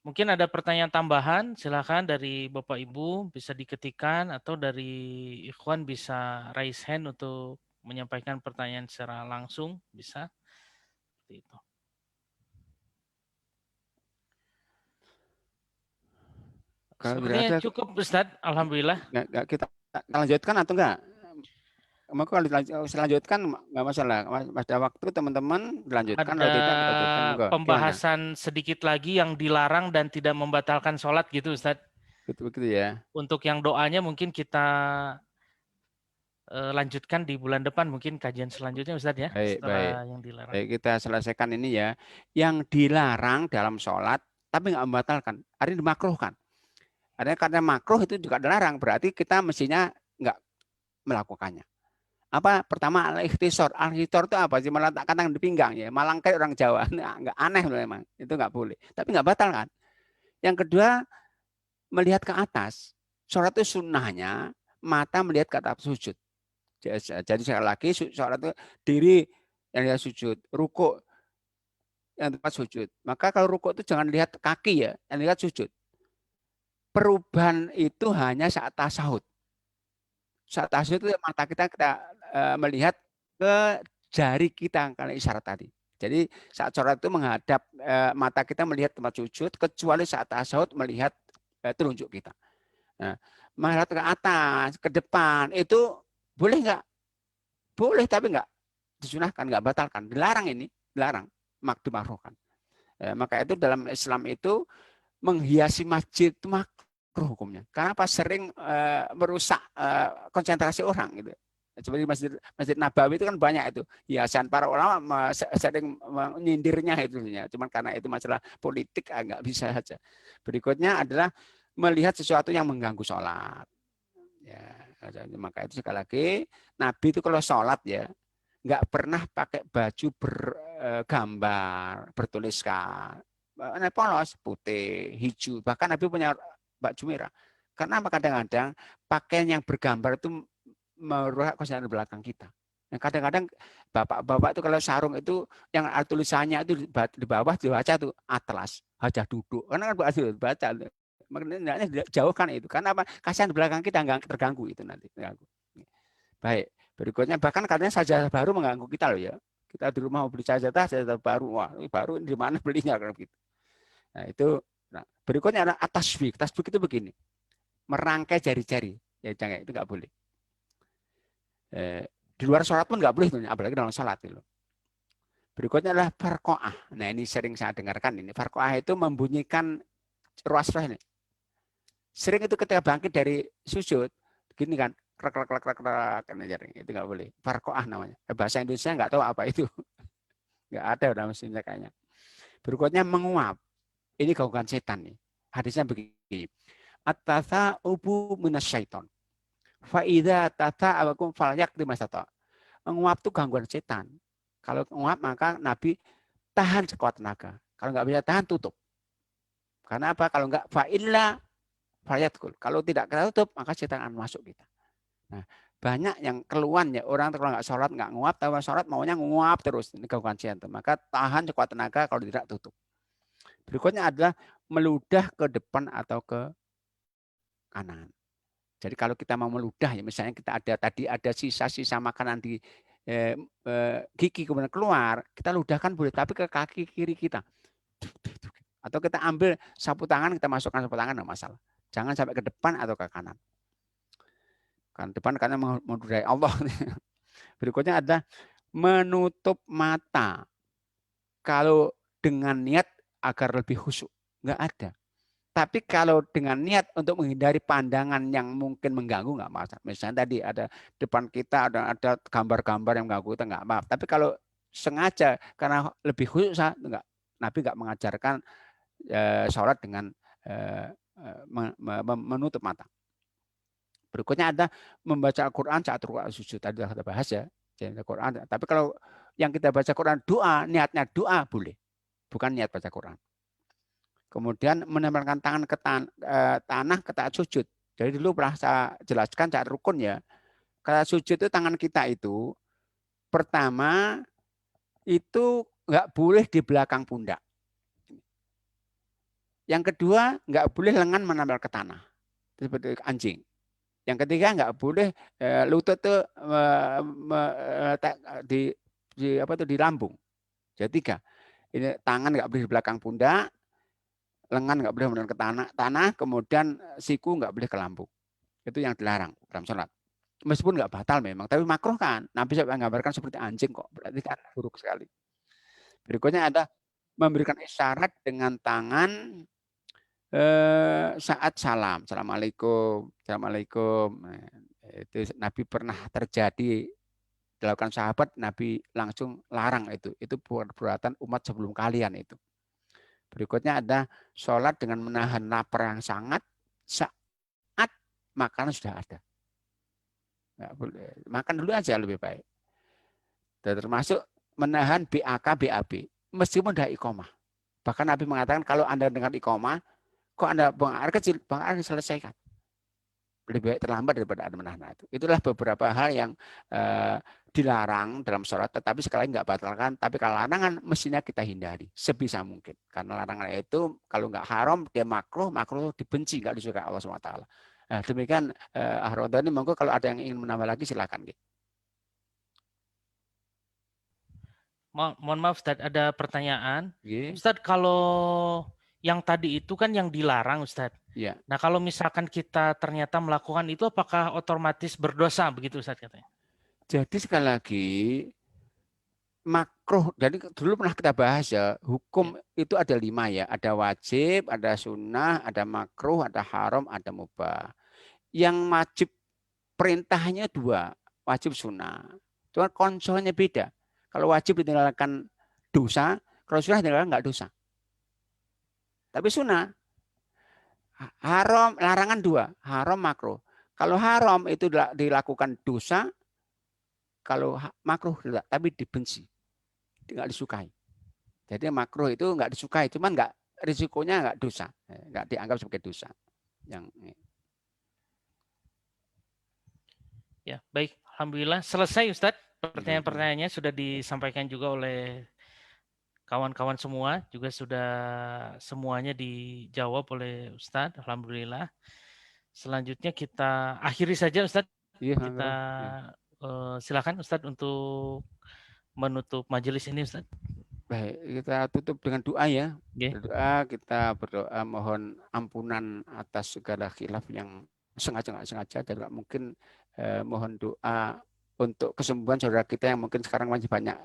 Mungkin ada pertanyaan tambahan, silakan dari Bapak Ibu bisa diketikkan atau dari Ikhwan bisa raise hand untuk menyampaikan pertanyaan secara langsung, bisa. Seperti itu. Sepertinya cukup Ustaz, alhamdulillah. Kita lanjutkan atau enggak? Maka kalau selanjutkan nggak masalah. Pada waktu teman-teman dilanjutkan. Ada kita pembahasan sedikit lagi yang dilarang dan tidak membatalkan sholat gitu Ustaz. Betul ya. Untuk yang doanya mungkin kita lanjutkan di bulan depan mungkin kajian selanjutnya Ustaz ya. Baik. Yang dilarang. Baik, kita selesaikan ini ya. Yang dilarang dalam sholat tapi nggak membatalkan. Artinya dimakruhkan. Artinya karena makruh itu juga dilarang. Berarti kita mestinya nggak melakukannya. Apa pertama al-ikhtisar. Al-ikhtisar itu apa sih? Meletakkan tangan di pinggang ya. Malangkai orang Jawa. Nggak aneh memang. Itu nggak boleh. Tapi nggak batal kan. Yang kedua melihat ke atas. Sholat itu sunnahnya mata melihat ke atas sujud. Jadi sekali lagi sholat itu diri yang lihat sujud, rukuk yang tempat sujud. Maka kalau rukuk itu jangan lihat kaki ya, yang lihat sujud. Perubahan itu hanya saat tasahud. Saat tasahud itu mata kita melihat ke jari kita kalau isyarat tadi. Jadi saat sholat itu menghadap mata kita melihat tempat sujud, kecuali saat tasahud melihat telunjuk kita. Nah, melihat ke atas, ke depan itu boleh nggak? Boleh tapi nggak disunahkan, nggak batalkan. Dilarang ini, dilarang, dimakruhkan. Maka itu dalam Islam itu menghiasi masjid itu makruh hukumnya. Karena apa? Sering merusak konsentrasi orang gitu. Seperti Masjid Nabawi itu kan banyak itu hiasan, para ulama sering menyindirnya itu ya. Cuman karena itu masalah politik nggak bisa saja. Berikutnya adalah melihat sesuatu yang mengganggu sholat. Ya, maka itu sekali lagi Nabi itu kalau sholat ya nggak pernah pakai baju bergambar, bertuliskan. Polos, putih, hijau. Bahkan Nabi punya baju merah. Karena kadang-kadang pakaian yang bergambar itu merusak konsentrasi belakang kita. Nah, kadang-kadang bapak-bapak itu kalau sarung itu yang tulisannya itu di bawah dibaca tuh atlas, hajah duduk. Karena kan baca. Makanya jauhkan itu. Karena apa? Kasihan di belakang kita nggak terganggu itu nanti. Terganggu. Baik. Berikutnya bahkan katanya sajadah baru mengganggu kita loh ya. Kita di rumah mau beli sajadah baru. Wah, ini baru di mana belinya kan gitu. Nah, itu berikutnya ada tasbih. Tasbih itu begini. Merangkai jari-jari. Ya jangan, itu nggak boleh. Di luar sholat pun nggak boleh, apalagi dalam sholat itu. Berikutnya adalah farqoah. Nah ini sering saya dengarkan ini. Farqoah itu membunyikan ruas-ruas ini. Sering itu ketika bangkit dari sujud, gini kan, krek, itu nggak boleh. Farqoah namanya. Bahasa Indonesia nggak tahu apa itu. Nggak ada dalam mesinnya kayaknya. Berikutnya menguap. Ini gangguan setan nih. Hadisnya begini. At-tasa ubu minasyaiton. Fa'idha tata awakum falyak di masata. Menguap itu gangguan setan. Kalau menguap maka Nabi tahan sekuat tenaga. Kalau nggak bisa tahan tutup. Karena apa? Kalau nggak fa'illa falyatkul. Kalau tidak kita tutup maka setan akan masuk kita. Nah, banyak yang keluhan ya orang kalau nggak sholat nggak nguap, tapi sholat maunya nguap terus. Ini gangguan setan. Maka tahan sekuat tenaga, kalau tidak tutup. Berikutnya adalah meludah ke depan atau ke kanan. Jadi kalau kita mau meludah ya misalnya kita ada sisa-sisa makanan di gigi kemudian keluar, kita ludahkan boleh, tapi ke kaki kiri kita. Atau kita ambil sapu tangan, kita masukkan sapu tangan, enggak masalah. Jangan sampai ke depan atau ke kanan. Kan depan karena menudai Allah. Berikutnya ada menutup mata. Kalau dengan niat agar lebih khusyuk, enggak ada. Tapi kalau dengan niat untuk menghindari pandangan yang mungkin mengganggu, nggak masalah. Misalnya tadi ada depan kita ada gambar-gambar yang mengganggu kita, nggak maaf. Tapi kalau sengaja karena lebih khusyuk, Nabi nggak mengajarkan sholat dengan menutup mata. Berikutnya ada membaca Al-Quran saat rukuk sujud. Tadi sudah kita bahas ya. Al-Quran. Tapi kalau yang kita baca Quran doa, niatnya doa boleh. Bukan niat baca Quran. Kemudian menempelkan tangan ke tanah ke saat sujud. Jadi dulu pernah saya jelaskan saat rukun ya. Saat sujud itu tangan kita itu pertama itu nggak boleh di belakang pundak. Yang kedua nggak boleh lengan menempel ke tanah seperti anjing. Yang ketiga nggak boleh lutut itu di lambung. Jadi tiga. Ini tangan nggak boleh di belakang pundak. Lengan nggak boleh menempel ke tanah, kemudian siku nggak boleh ke lambung. Itu yang dilarang dalam sholat. Meskipun nggak batal memang, tapi makruh kan. Nabi sampai menggambarkan seperti anjing kok, berarti kan buruk sekali. Berikutnya ada memberikan isyarat dengan tangan saat salam. Assalamualaikum, assalamualaikum. Nah, itu Nabi pernah terjadi dilakukan sahabat, Nabi langsung larang itu. Itu perbuatan umat sebelum kalian itu. Berikutnya ada sholat dengan menahan lapar yang sangat saat makanan sudah ada. Nggak boleh. Makan dulu aja lebih baik. Dan termasuk menahan BAK, BAB. Meskipun sudah iqomah. Bahkan Nabi mengatakan kalau Anda dengar iqomah, kok Anda buang air kecil, buang air selesaikan. Lebih baik terlambat daripada Anda menahan itu. Itulah beberapa hal yang dilarang dalam sholat, tetapi sekali nggak batalkan. Tapi kalau larangan mestinya kita hindari sebisa mungkin. Karena larangan itu kalau nggak haram dia makruh dibenci, nggak disukai Allah SWT. Nah, demikian Ahrodani, monggo kalau ada yang ingin menambah lagi silakan. Mohon maaf Ustadz, ada pertanyaan. Yeah. Ustadz, kalau yang tadi itu kan yang dilarang Ustadz. Yeah. Nah kalau misalkan kita ternyata melakukan itu, apakah otomatis berdosa begitu Ustadz katanya? Jadi sekali lagi makruh. Jadi dulu pernah kita bahas ya, hukum itu ada 5 ya. Ada wajib, ada sunnah, ada makruh, ada haram, ada mubah. Yang wajib perintahnya 2, wajib sunnah. Cuma konsolnya beda. Kalau wajib ditinggalkan dosa, kalau sunnah ditinggalkan nggak dosa. Tapi sunnah, haram, larangan 2, haram, makruh. Kalau haram itu dilakukan dosa, kalau makruh tidak, tapi dibenci. Nggak disukai. Jadi makruh itu nggak disukai, cuman nggak risikonya nggak dosa, nggak dianggap sebagai dosa. Ya, baik. Alhamdulillah selesai Ustadz. Pertanyaan-pertanyaannya sudah disampaikan juga oleh kawan-kawan semua, juga sudah semuanya dijawab oleh Ustadz. Alhamdulillah. Selanjutnya kita akhiri saja Ustadz. Kita silakan Ustadz untuk menutup majelis ini Ustadz. Baik, kita tutup dengan doa ya. Berdoa, kita berdoa mohon ampunan atas segala khilaf yang sengaja dan mungkin mohon doa untuk kesembuhan saudara kita yang mungkin sekarang masih banyak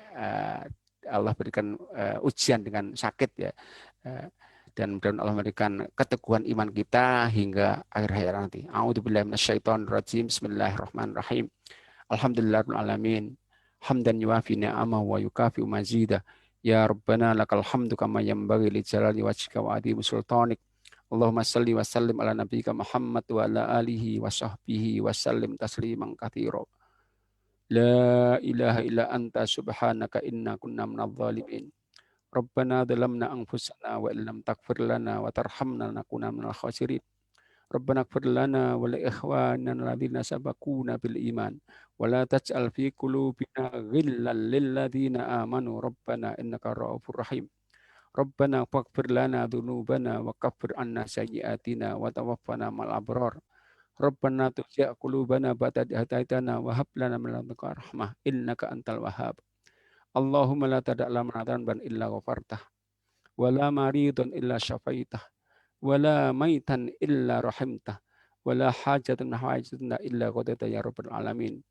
Allah berikan ujian dengan sakit ya. Dan mudah-mudahan Allah memberikan keteguhan iman kita hingga akhir hayat nanti. A'udzubillahi minasyaitonirrajim. Bismillahirrahmanirrahim. Alhamdulillahirabbil alamin. Hamdan yuwafi ni'amahu wa yukafi mazidah. Ya Rabbana lakal hamdu kama yanbaghi li jalali wajhika wa adhimi sultanik. Allahumma salli wa sallim ala nabiyyika Muhammad wa ala alihi wa sahbihi wa sallim tasliman katsira. La ilaha illa anta subhanaka inna kunna minadh dhalimin. Rabbana dhalamna anfusana wa illam taghfir lana wa tarhamna lanakunanna minal khasirin. Rabbana ighfir lana wa li ikhwanina alladziina sabaquna bil iman wa la taj'al fi qulubina ghillan lil ladzina amanu rabbana innaka ra'ufur rahim. Rabbana faghfir lana dzunubana wa kaffir 'anna sayyi'atina wa tawaffana ma'al abrar. Rabbana tuzigh qulubana ba'da idh hadaitana wa hab lana min ladunka rahmah innaka antal wahhab. Allahumma la tada' lana dhanban illa ghafartah wa la maridan illa syafaitah wa la maitan illa rahimtah wa la hajatan hajatina illa qadaita ya rabbal alamin.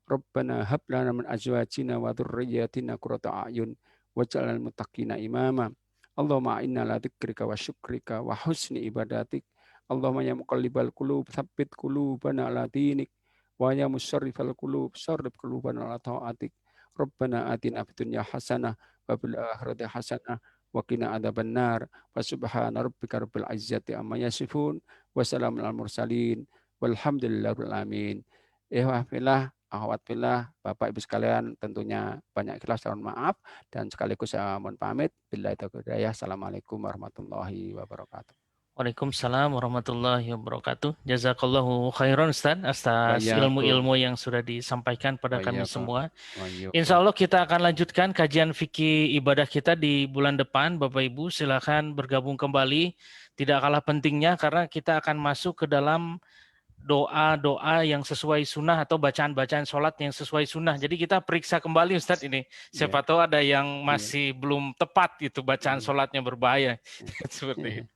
Rabbana hab lana min azwajina wa dhurriyyatina qurrata a'yun waj'alna lil muttaqina imama. Allahumma inna ala dzikrika wa syukrika wa husni ibadatik. Allahumma ya muqallibal qulub tsabbit qulubana ala dinik wa ya musarrifal qulub sarrif qulubana ala ta'atik. Rabbana atina fid dunya hasanah wa fil akhirati hasanah wa qina adzabannar. Wa subhana rabbika rabbil izzati amma yasifun wa salamun alal mursalin walhamdulillahirabbil alamin. Ihwafillah, akhwatfillah, Bapak Ibu sekalian, tentunya banyak ikhlas dan maaf dan sekaligus saya mohon pamit. Billahi taufiq wal hidayah. Assalamualaikum warahmatullahi wabarakatuh. Waalaikumsalam warahmatullahi wabarakatuh. Jazakallahu khairan Ustaz atas ilmu-ilmu yang sudah disampaikan pada kami semua. Insya Allah kita akan lanjutkan kajian fikih ibadah kita di bulan depan. Bapak Ibu silakan bergabung kembali. Tidak kalah pentingnya karena kita akan masuk ke dalam doa-doa yang sesuai sunnah atau bacaan-bacaan sholat yang sesuai sunnah. Jadi kita periksa kembali Ustadz ini. Siapa tahu ada yang masih belum tepat itu bacaan sholatnya berbahaya. Seperti itu.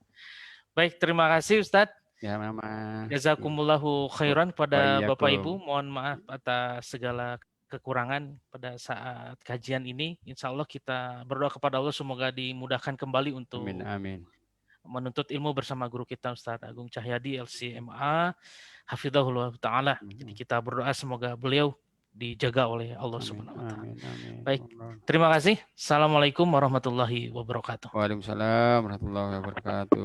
Baik, terima kasih Ustadz. Ya, Mama. Jazakumullahu khairan pada Bapak Ibu. Mohon maaf atas segala kekurangan pada saat kajian ini. Insya Allah kita berdoa kepada Allah semoga dimudahkan kembali untuk menuntut ilmu bersama guru kita Ustadz Agung Cahyadi LCMA Hafidhahullah Ta'ala. Jadi kita berdoa semoga beliau dijaga oleh Allah Subhanahu wa Ta'ala. Baik, terima kasih. Assalamualaikum warahmatullahi wabarakatuh. Waalaikumsalam warahmatullahi wabarakatuh.